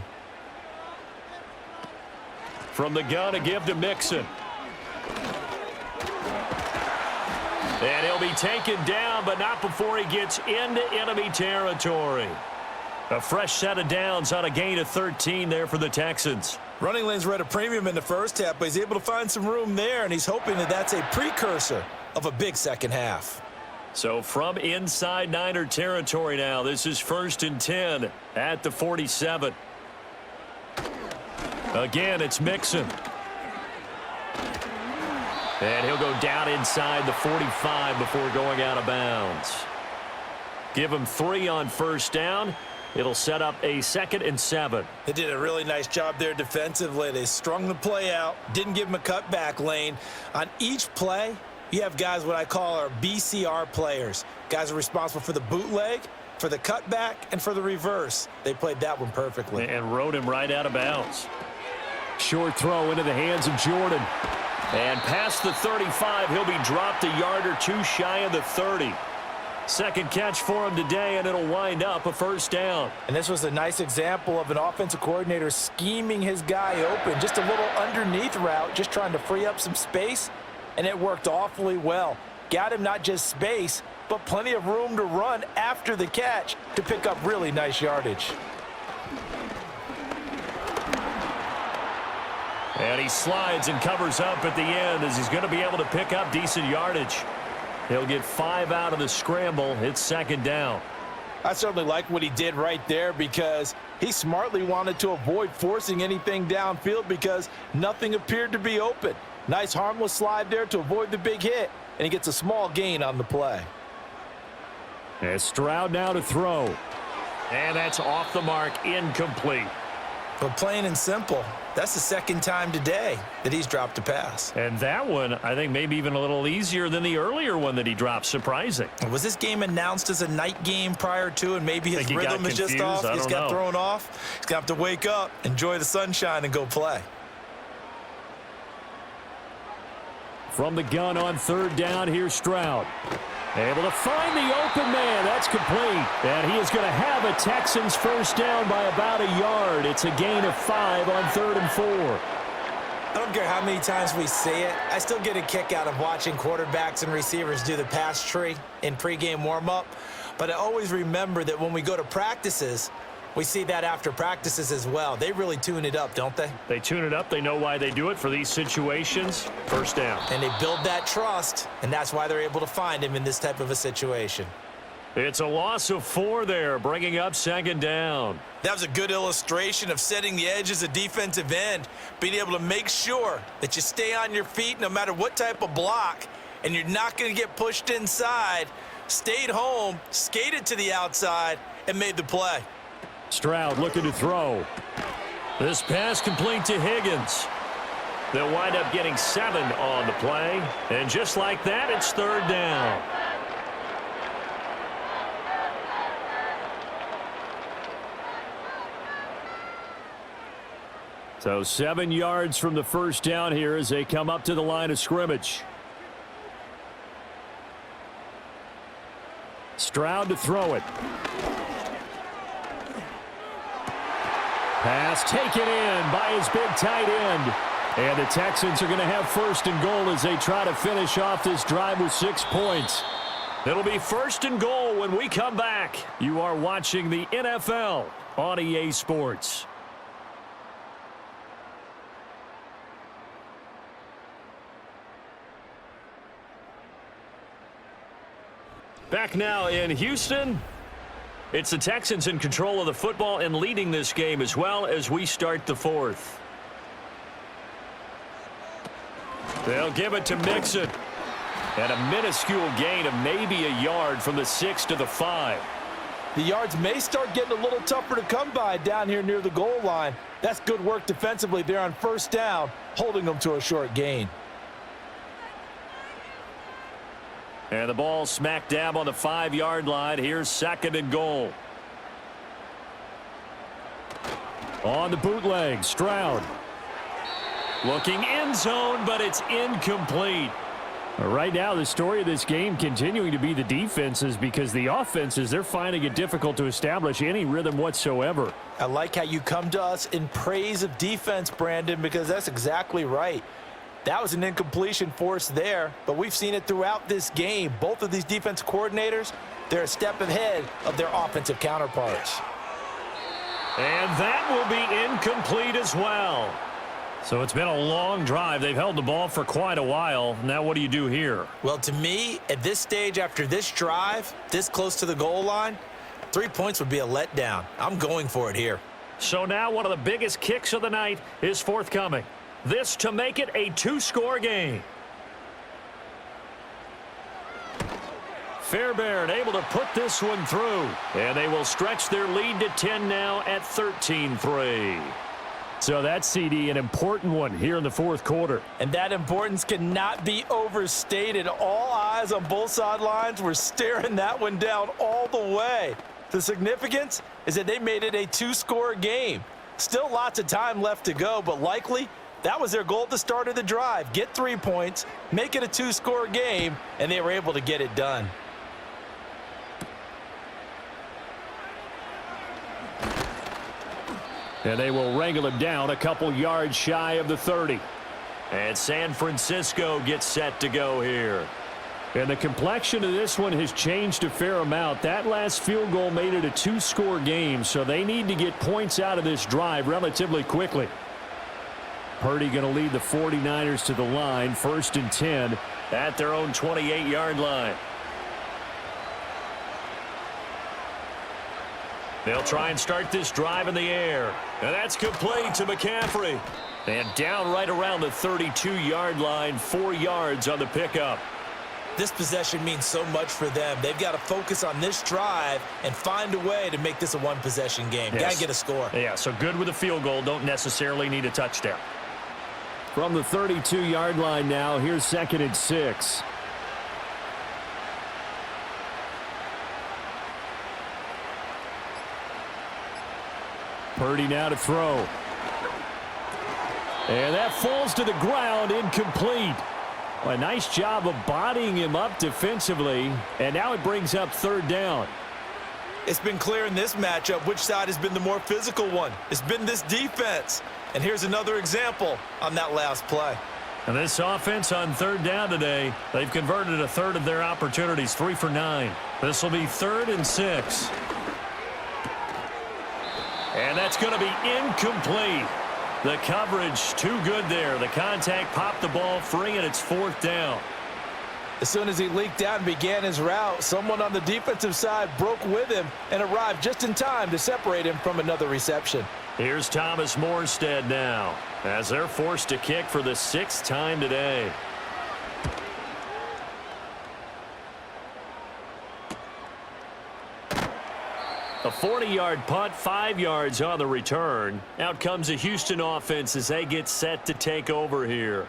From the gun, a give to Mixon. And he'll be taken down, but not before he gets into enemy territory. A fresh set of downs on a gain of 13 there for the Texans. Running lanes were at a premium in the first half, but he's able to find some room there, and he's hoping that that's a precursor of a big second half. So from inside Niner territory now, this is 1st and 10 at the 47. Again, it's Mixon. And he'll go down inside the 45 before going out of bounds. Give him 3 on first down. It'll set up a 2nd and 7. They did a really nice job there defensively. They strung the play out, didn't give him a cutback lane. On each play, you have guys what I call our BCR players. Guys are responsible for the bootleg, for the cutback, and for the reverse. They played that one perfectly. And rode him right out of bounds. Short throw into the hands of Jordan. And past the 35, he'll be dropped a yard or 2 shy of the 30. Second catch for him today, and it'll wind up a first down. And this was a nice example of an offensive coordinator scheming his guy open. Just a little underneath route, just trying to free up some space, and it worked awfully well. Got him not just space, but plenty of room to run after the catch to pick up really nice yardage. And he slides and covers up at the end as he's going to be able to pick up decent yardage. He'll get 5 out of the scramble. It's 2nd down. I certainly like what he did right there because he smartly wanted to avoid forcing anything downfield because nothing appeared to be open. Nice harmless slide there to avoid the big hit, and he gets a small gain on the play. And Stroud now to throw. And that's off the mark, incomplete. But plain and simple, That's the second time today that he's dropped a pass. And that one, I think, maybe even a little easier than the earlier one that he dropped. Surprising. Was this game announced as a night game prior to, and maybe his rhythm is just off? He's got thrown off. He's going to have to wake up, enjoy the sunshine, and go play. From the gun on third down, here's Stroud. Able to find the open man. That's complete. And he is going to have a Texans first down by about a yard. It's a gain of 5 on 3rd and 4. I don't care how many times we see it. I still get a kick out of watching quarterbacks and receivers do the pass tree in pregame warm-up. But I always remember that when we go to practices, we see that after practices as well. They really tune it up, don't they? They tune it up. They know why they do it for these situations. First down. And they build that trust, and that's why they're able to find him in this type of a situation. It's a loss of 4 there, bringing up 2nd down. That was a good illustration of setting the edge as a defensive end, being able to make sure that you stay on your feet no matter what type of block, and you're not going to get pushed inside. Stayed home, skated to the outside, and made the play. Stroud looking to throw. This pass complete to Higgins. They'll wind up getting 7 on the play. And just like that, it's 3rd down. So 7 yards from the first down here as they come up to the line of scrimmage. Stroud to throw it. Pass taken in by his big tight end. And the Texans are going to have 1st and goal as they try to finish off this drive with 6 points. It'll be 1st and goal when we come back. You are watching the NFL on EA Sports. Back now in Houston. It's the Texans in control of the football and leading this game as well as we start the 4th. They'll give it to Mixon. And a minuscule gain of maybe a yard from the 6 to the 5. The yards may start getting a little tougher to come by down here near the goal line. That's good work defensively there on 1st down, holding them to a short gain. And the ball smack dab on the 5-yard line. Here's 2nd and goal. On the bootleg, Stroud. Looking end zone, but it's incomplete. Right now, the story of this game continuing to be the defenses, because the offenses, they're finding it difficult to establish any rhythm whatsoever. I like how you come to us in praise of defense, Brandon, because that's exactly right. That was an incompletion forced there, but we've seen it throughout this game. Both of these defense coordinators, they're a step ahead of their offensive counterparts. And that will be incomplete as well. So it's been a long drive. They've held the ball for quite a while. Now what do you do here? Well, to me, at this stage after this drive, this close to the goal line, 3 points would be a letdown. I'm going for it here. So now one of the biggest kicks of the night is forthcoming. This to make it a 2-score game. Fairbairn able to put this one through. And they will stretch their lead to 10 now at 13-3. So that's, CD, an important one here in the 4th quarter. And that importance cannot be overstated. All eyes on both sidelines were staring that one down all the way. The significance is that they made it a 2-score game. Still lots of time left to go, but likely that was their goal at the start of the drive. Get 3 points, make it a 2-score game, and they were able to get it done. And they will wrangle him down a couple yards shy of the 30. And San Francisco gets set to go here. And the complexion of this one has changed a fair amount. That last field goal made it a 2-score game, so they need to get points out of this drive relatively quickly. Purdy going to lead the 49ers to the line, 1st and 10 at their own 28-yard line. They'll try and start this drive in the air. And that's complete to McCaffrey. And down right around the 32-yard line, 4 yards on the pickup. This possession means so much for them. They've got to focus on this drive and find a way to make this a one-possession game. Yes. Got to get a score. Yeah, so good with a field goal. Don't necessarily need a touchdown. From the 32-yard line now, here's 2nd and 6. Purdy now to throw. And that falls to the ground, incomplete. A nice job of bodying him up defensively, and now it brings up 3rd down. It's been clear in this matchup which side has been the more physical one. It's been this defense. And here's another example on that last play. And this offense on 3rd down today, they've converted a third of their opportunities, 3 for 9. This will be 3rd and 6. And that's going to be incomplete. The coverage too good there. The contact popped the ball free, and it's 4th down. As soon as he leaked out and began his route, someone on the defensive side broke with him and arrived just in time to separate him from another reception. Here's Thomas Morstead now, as they're forced to kick for the 6th time today. A 40-yard punt, 5 yards on the return. Out comes the Houston offense as they get set to take over here.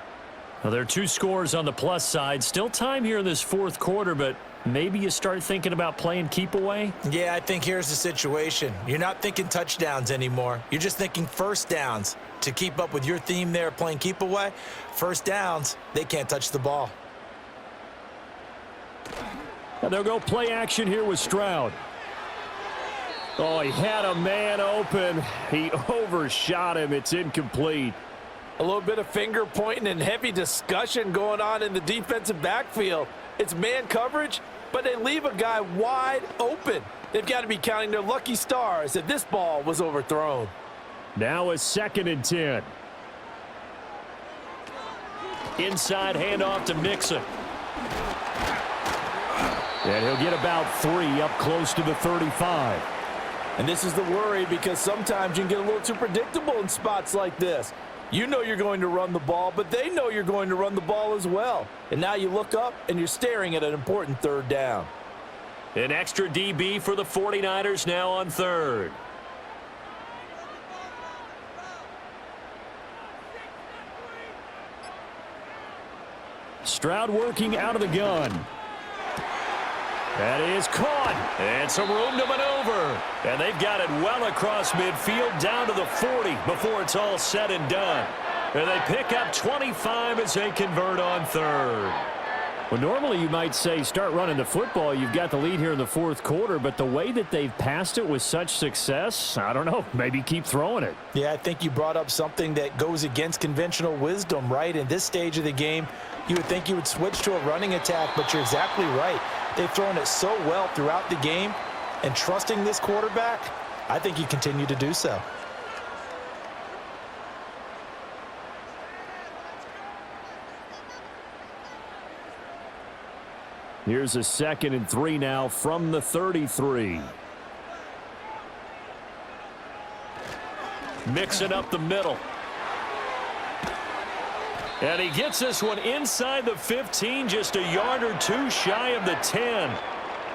Now, there are 2 scores on the plus side. Still time here in this 4th quarter, but maybe you start thinking about playing keep away? Yeah, I think here's the situation. You're not thinking touchdowns anymore. You're just thinking first downs. To keep up with your theme there, playing keep away, first downs, they can't touch the ball. And they'll go play action here with Stroud. Oh, he had a man open. He overshot him. It's incomplete. A little bit of finger pointing and heavy discussion going on in the defensive backfield. It's man coverage, but they leave a guy wide open. They've got to be counting their lucky stars that this ball was overthrown. Now a 2nd and 10. Inside handoff to Mixon. And he'll get about 3 up close to the 35. And this is the worry because sometimes you can get a little too predictable in spots like this. You know you're going to run the ball, but they know you're going to run the ball as well. And now you look up and you're staring at an important 3rd down. An extra DB for the 49ers now on 3rd. Stroud working out of the gun. That is caught. And some room to maneuver. And they've got it well across midfield down to the 40 before it's all said and done. And they pick up 25 as they convert on 3rd. Well, normally you might say start running the football. You've got the lead here in the 4th quarter, but the way that they've passed it with such success, I don't know, maybe keep throwing it. Yeah, I think you brought up something that goes against conventional wisdom, right? In this stage of the game, you would think you would switch to a running attack, but you're exactly right. They've thrown it so well throughout the game, and trusting this quarterback, I think you continue to do so. Here's a 2nd and 3 now from the 33. Mixing up the middle. And he gets this one inside the 15, just a yard or 2 shy of the 10.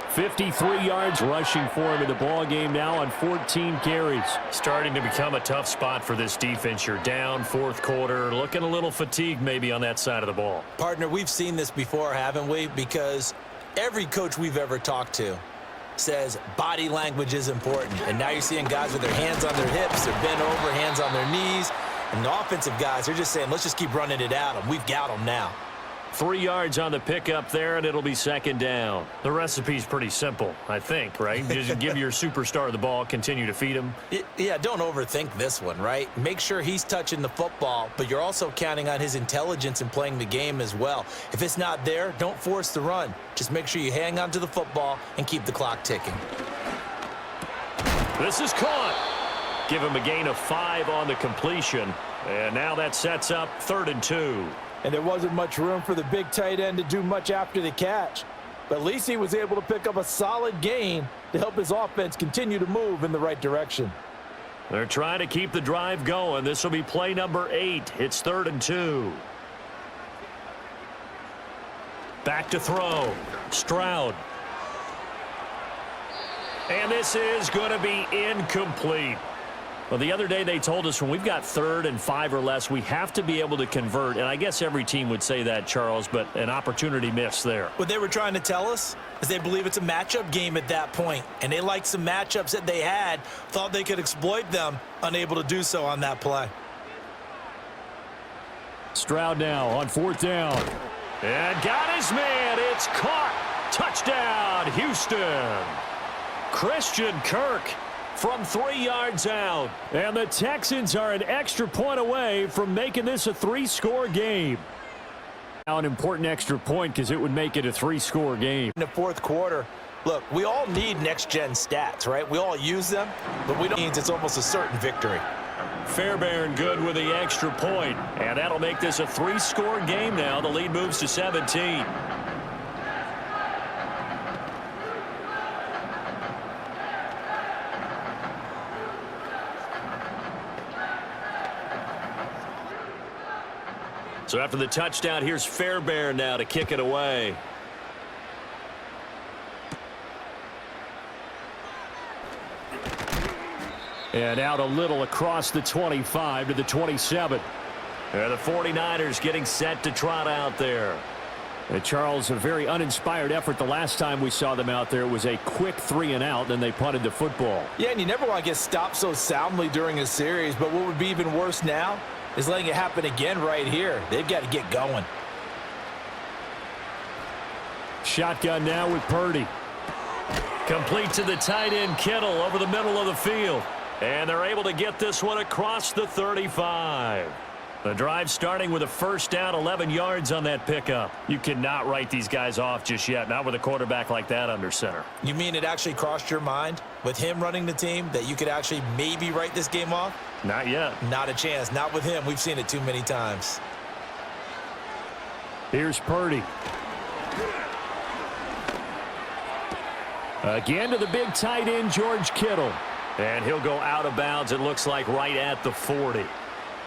53 yards rushing for him in the ball game now on 14 carries. Starting to become a tough spot for this defense. You're down 4th quarter, looking a little fatigued maybe on that side of the ball. Partner, we've seen this before, haven't we? Because every coach we've ever talked to says body language is important. And now you're seeing guys with their hands on their hips, they're bent over, hands on their knees. And the offensive guys, they're just saying, let's just keep running it at them. We've got them now. 3 yards on the pickup there, and it'll be 2nd down. The recipe's pretty simple, I think, right? Just give your superstar the ball, continue to feed him. Yeah, don't overthink this one, right? Make sure he's touching the football, but you're also counting on his intelligence in playing the game as well. If it's not there, don't force the run. Just make sure you hang on to the football and keep the clock ticking. This is caught. Give him a gain of 5 on the completion. And now that sets up 3rd and 2. And there wasn't much room for the big tight end to do much after the catch. But at least he was able to pick up a solid gain to help his offense continue to move in the right direction. They're trying to keep the drive going. This will be play number 8. It's 3rd and 2. Back to throw. Stroud. And this is going to be incomplete. Well, the other day they told us when we've got 3rd and 5 or less, we have to be able to convert. And I guess every team would say that, Charles, but an opportunity missed there. What they were trying to tell us is they believe it's a matchup game at that point, and they liked some matchups that they had, thought they could exploit them, unable to do so on that play. Stroud now on 4th down. And got his man. It's caught. Touchdown, Houston. Christian Kirk from 3 yards out. And the Texans are an extra point away from making this a 3-score game. Now an important extra point because it would make it a 3-score game. In the 4th quarter, look, we all need next-gen stats, right? We all use them, but we don't mean it's almost a certain victory. Fairbairn good with the extra point, and that'll make this a 3-score game now. The lead moves to 17. So after the touchdown, here's Fairbairn now to kick it away. And out a little across the 25 to the 27. And the 49ers getting set to trot out there. And Charles, a very uninspired effort. The last time we saw them out there was a quick 3-and-out, then they punted the football. Yeah, and you never want to get stopped so soundly during a series, but what would be even worse now is letting it happen again right here. They've got to get going. Shotgun now with Purdy. Complete to the tight end Kittle over the middle of the field. And they're able to get this one across the 35. The drive starting with a 1st down, 11 yards on that pickup. You cannot write these guys off just yet, not with a quarterback like that under center. You mean it actually crossed your mind with him running the team that you could actually maybe write this game off? Not yet. Not a chance. Not with him. We've seen it too many times. Here's Purdy. Again to the big tight end, George Kittle. And he'll go out of bounds, it looks like, right at the 40.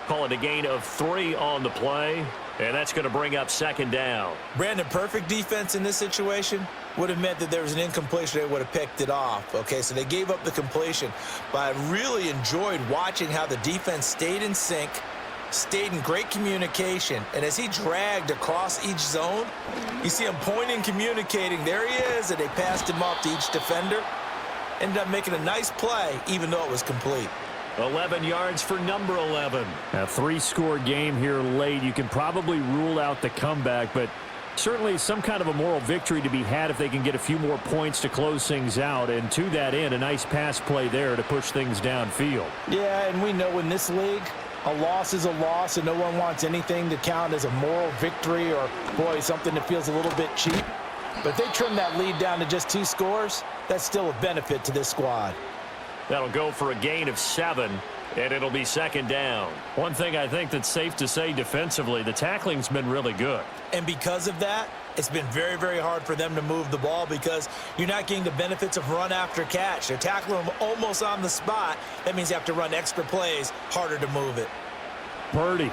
Call it a gain of 3 on the play, and that's going to bring up 2nd down. Brandon, perfect defense in this situation would have meant that there was an incompletion. They would have picked it off. Okay, so they gave up the completion, but I really enjoyed watching how the defense stayed in sync, stayed in great communication, and as he dragged across each zone, you see him pointing, communicating. There he is, and they passed him off to each defender. Ended up making a nice play, even though it was complete. 11 yards for number 11. A 3-score game here late. You can probably rule out the comeback, but certainly some kind of a moral victory to be had if they can get a few more points to close things out. And to that end, a nice pass play there to push things downfield. Yeah, and we know in this league, a loss is a loss, and no one wants anything to count as a moral victory or, boy, something that feels a little bit cheap. But if they trim that lead down to just 2 scores, that's still a benefit to this squad. That'll go for a gain of 7, and it'll be 2nd down. One thing I think that's safe to say defensively, the tackling's been really good. And because of that, it's been very, very hard for them to move the ball because you're not getting the benefits of run after catch. They're tackling them almost on the spot. That means you have to run extra plays, harder to move it. Purdy.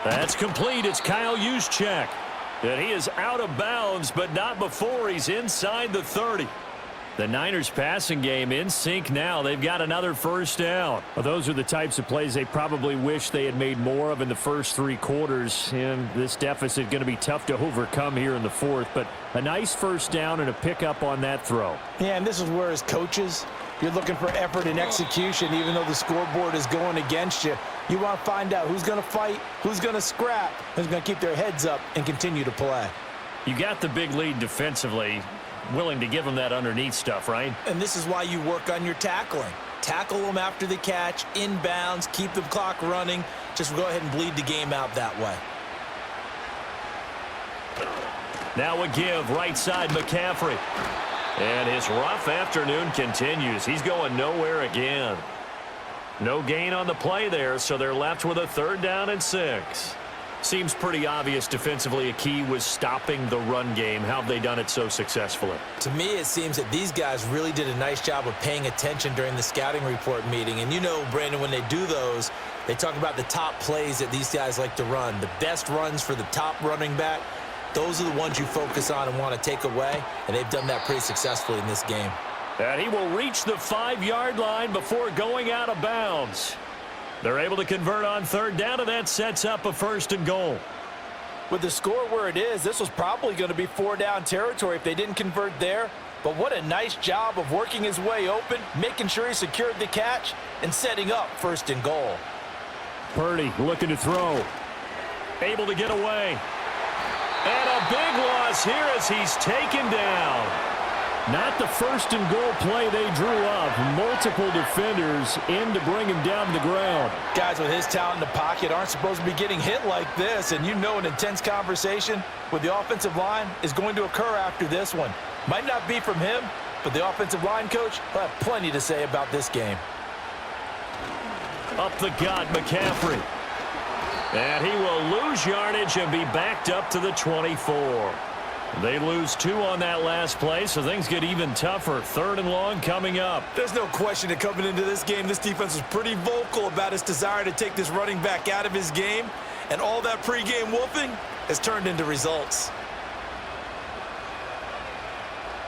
That's complete. It's Kyle Juszczyk. And he is out of bounds, but not before he's inside the 30. The Niners passing game in sync now. They've got another 1st down. Well, those are the types of plays they probably wish they had made more of in the first 3 quarters. And this deficit going to be tough to overcome here in the 4th. But a nice 1st down and a pickup on that throw. Yeah, and this is where as coaches, you're looking for effort and execution, even though the scoreboard is going against you. You want to find out who's going to fight, who's going to scrap, who's going to keep their heads up and continue to play. You got the big lead defensively. Willing to give them that underneath stuff, right? And this is why you work on your tackling. Tackle them after the catch, inbounds, keep the clock running. Just go ahead and bleed the game out that way. Now a give, right side McCaffrey. And his rough afternoon continues. He's going nowhere again. No gain on the play there, so they're left with a 3rd down and 6. Seems pretty obvious defensively a key was stopping the run game. How have they done it so successfully? To me, it seems that these guys really did a nice job of paying attention during the scouting report meeting. And you know, Brandon, when they do those, They talk about the top plays that these guys like to run. The best runs for the top running back, those are the ones you focus on and want to take away, and they've done that pretty successfully in this game. And he will reach the 5-yard line before going out of bounds. They're able to convert on third down, and that sets up a 1st and goal. With the score where it is, this was probably going to be 4-down territory if they didn't convert there. But what a nice job of working his way open, making sure he secured the catch, and setting up 1st and goal. Purdy looking to throw. Able to get away. And a big loss here as he's taken down. Not the 1st and goal play they drew up. Multiple defenders in to bring him down to the ground. Guys with his talent in the pocket aren't supposed to be getting hit like this, and you know an intense conversation with the offensive line is going to occur after this one. Might not be from him, but the offensive line coach will have plenty to say about this game. Up the gut, McCaffrey. And he will lose yardage and be backed up to the 24. They lose 2 on that last play, so things get even tougher. 3rd and long coming up. There's no question that coming into this game, this defense was pretty vocal about its desire to take this running back out of his game, and all that pregame wolfing has turned into results.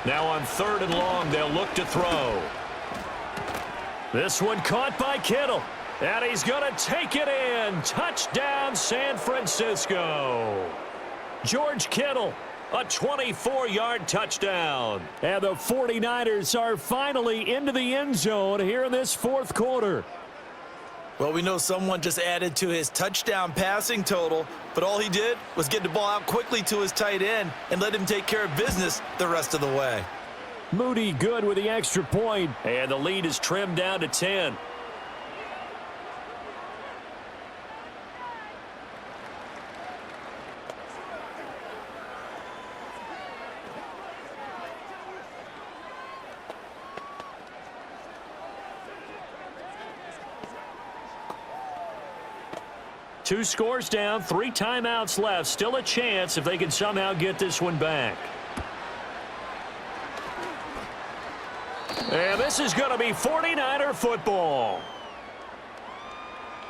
Now on 3rd and long, they'll look to throw. This one caught by Kittle. And he's going to take it in. Touchdown, San Francisco. George Kittle, a 24-yard touchdown. And the 49ers are finally into the end zone here in this 4th quarter. Well, we know someone just added to his touchdown passing total, but all he did was get the ball out quickly to his tight end and let him take care of business the rest of the way. Moody good with the extra point. And the lead is trimmed down to 10. Two scores down, 3 timeouts left. Still a chance if they can somehow get this one back. And this is going to be 49er football.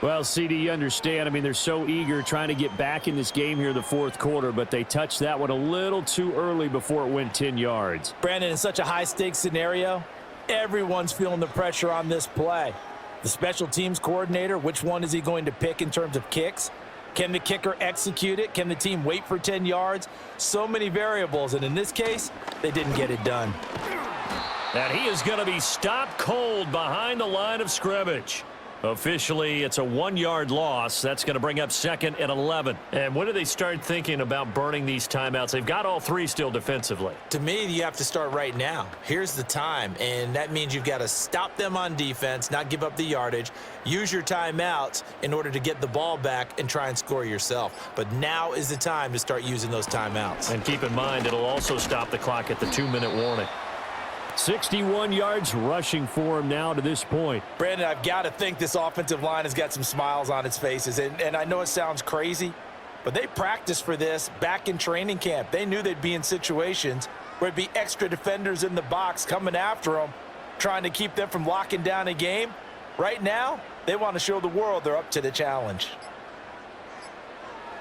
Well, CD, you understand. I mean, they're so eager trying to get back in this game here in the 4th quarter, but they touched that one a little too early before it went 10 yards. Brandon, in such a high-stakes scenario, everyone's feeling the pressure on this play. The special teams coordinator, which one is he going to pick in terms of kicks? Can the kicker execute it? Can the team wait for 10 yards? So many variables, and in this case, they didn't get it done. And he is going to be stopped cold behind the line of scrimmage. Officially, it's a 1-yard loss. That's going to bring up 2nd and 11. And when do they start thinking about burning these timeouts? They've got all 3 still defensively. To me, you have to start right now. Here's the time, and that means you've got to stop them on defense, not give up the yardage, use your timeouts in order to get the ball back and try and score yourself. But now is the time to start using those timeouts. And keep in mind, it'll also stop the clock at the 2-minute warning. 61 yards rushing for him now to this point. Brandon, I've got to think this offensive line has got some smiles on its faces. And I know it sounds crazy, but they practiced for this back in training camp. They knew they'd be in situations where it'd be extra defenders in the box coming after them, trying to keep them from locking down a game. Right now, they want to show the world they're up to the challenge.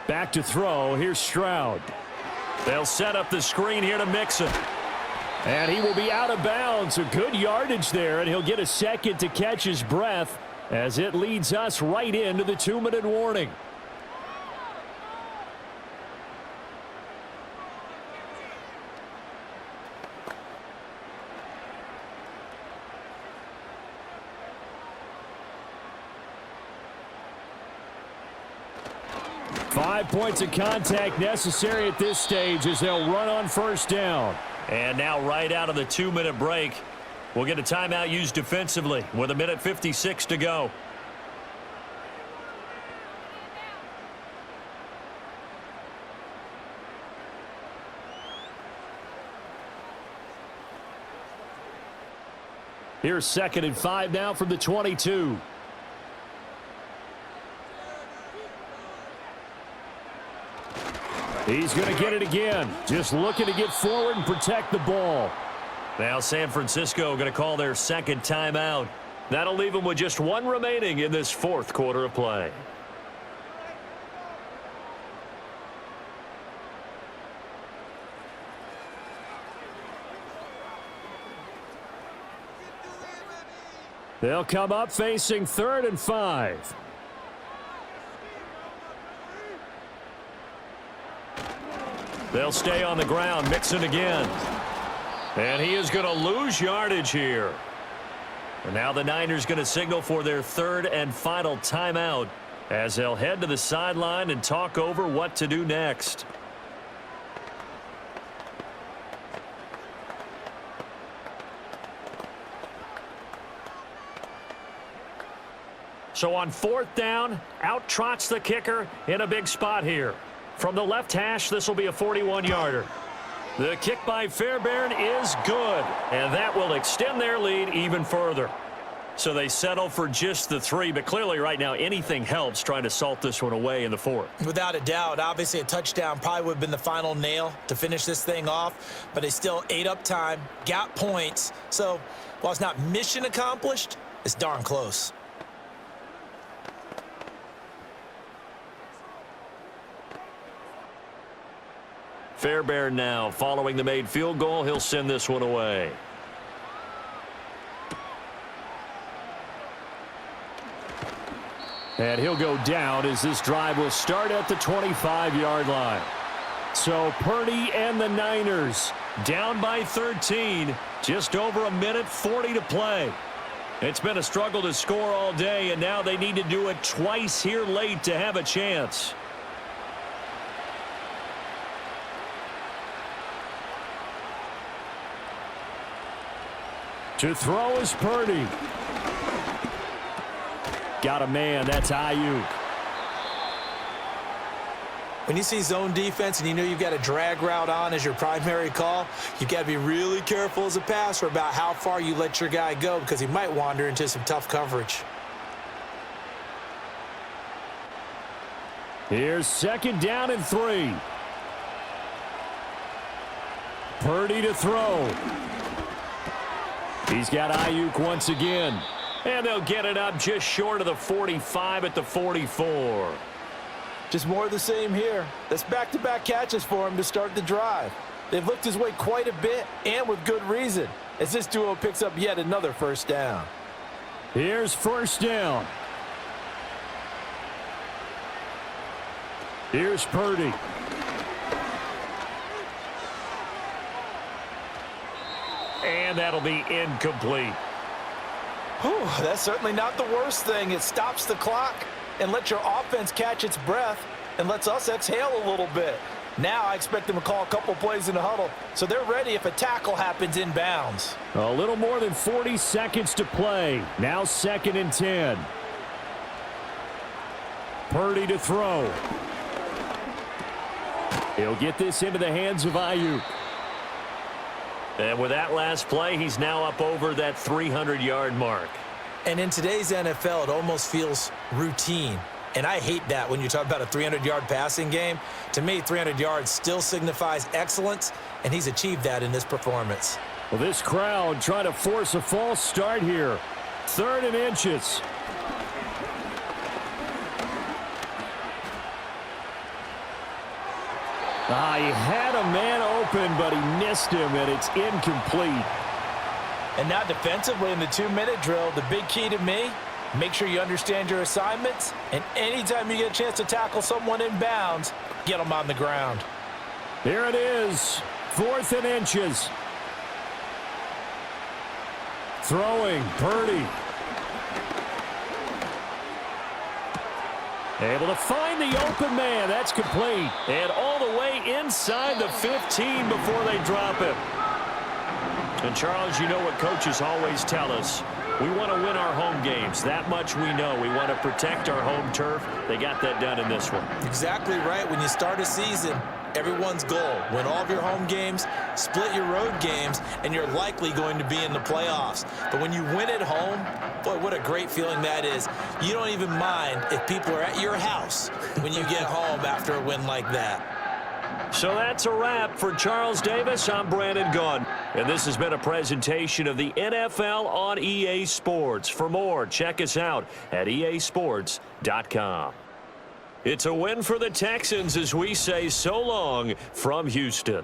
Back to throw. Here's Stroud. They'll set up the screen here to Mixon. And he will be out of bounds. A good yardage there, and he'll get a second to catch his breath as it leads us right into the 2-minute warning. Five points of contact necessary at this stage as they'll run on 1st down. And now right out of the 2-minute break, we'll get a timeout used defensively with 1:56 to go. Here's 2nd and 5 now from the 22. He's going to get it again. Just looking to get forward and protect the ball. Now San Francisco going to call their 2nd timeout. That'll leave them with just one remaining in this fourth quarter of play. They'll come up facing 3rd and 5. They'll stay on the ground, mixing again. And he is going to lose yardage here. And now the Niners going to signal for their 3rd and final timeout as they'll head to the sideline and talk over what to do next. So on 4th down, out trots the kicker in a big spot here. From the left hash, this will be a 41-yarder. The kick by Fairbairn is good, and that will extend their lead even further. So they settle for just the 3, but clearly right now anything helps trying to salt this one away in the 4th. Without a doubt, obviously a touchdown probably would have been the final nail to finish this thing off, but they still ate up time, got points. So while it's not mission accomplished, it's darn close. Fairbairn now following the made field goal. He'll send this one away. And he'll go down as this drive will start at the 25-yard line. So Purdy and the Niners down by 13. Just over a minute 40 to play. It's been a struggle to score all day, and now they need to do it twice here late to have a chance. To throw is Purdy. Got a man. That's Ayuk. When you see zone defense and you know you've got a drag route on as your primary call, you've got to be really careful as a passer about how far you let your guy go because he might wander into some tough coverage. Here's 2nd down and 3. Purdy to throw. He's got Ayuk once again. And they'll get it up just short of the 45 at the 44. Just more of the same here. That's back-to-back catches for him to start the drive. They've looked his way quite a bit, and with good reason, as this duo picks up yet another 1st down. Here's 1st down. Here's Purdy. And that'll be incomplete. Whew, that's certainly not the worst thing. It stops the clock and lets your offense catch its breath and lets us exhale a little bit. Now I expect them to call a couple plays in the huddle so they're ready if a tackle happens inbounds. A little more than 40 seconds to play. Now 2nd and 10. Purdy to throw. He'll get this into the hands of Ayuk. And with that last play, he's now up over that 300-yard mark. And in today's NFL, it almost feels routine. And I hate that when you talk about a 300-yard passing game. To me, 300 yards still signifies excellence, and he's achieved that in this performance. Well, this crowd trying to force a false start here. 3rd and inches. He had a man open, but he missed him, and it's incomplete. And now defensively in the 2-minute drill, the big key to me, make sure you understand your assignments, and anytime you get a chance to tackle someone in bounds, get them on the ground. Here it is, 4th and inches. Throwing, Purdy. Able to find the open man. That's complete. And all the way inside the 15 before they drop him. And, Charles, you know what coaches always tell us. We want to win our home games. That much we know. We want to protect our home turf. They got that done in this one. Exactly right. When you start a season, everyone's goal, win all of your home games, split your road games, and you're likely going to be in the playoffs. But when you win at home, boy, what a great feeling that is. You don't even mind if people are at your house when you get home after a win like that. So that's a wrap. For Charles Davis, I'm Brandon Gaudin. And this has been a presentation of the NFL on EA Sports. For more, check us out at easports.com. It's a win for the Texans as we say so long from Houston.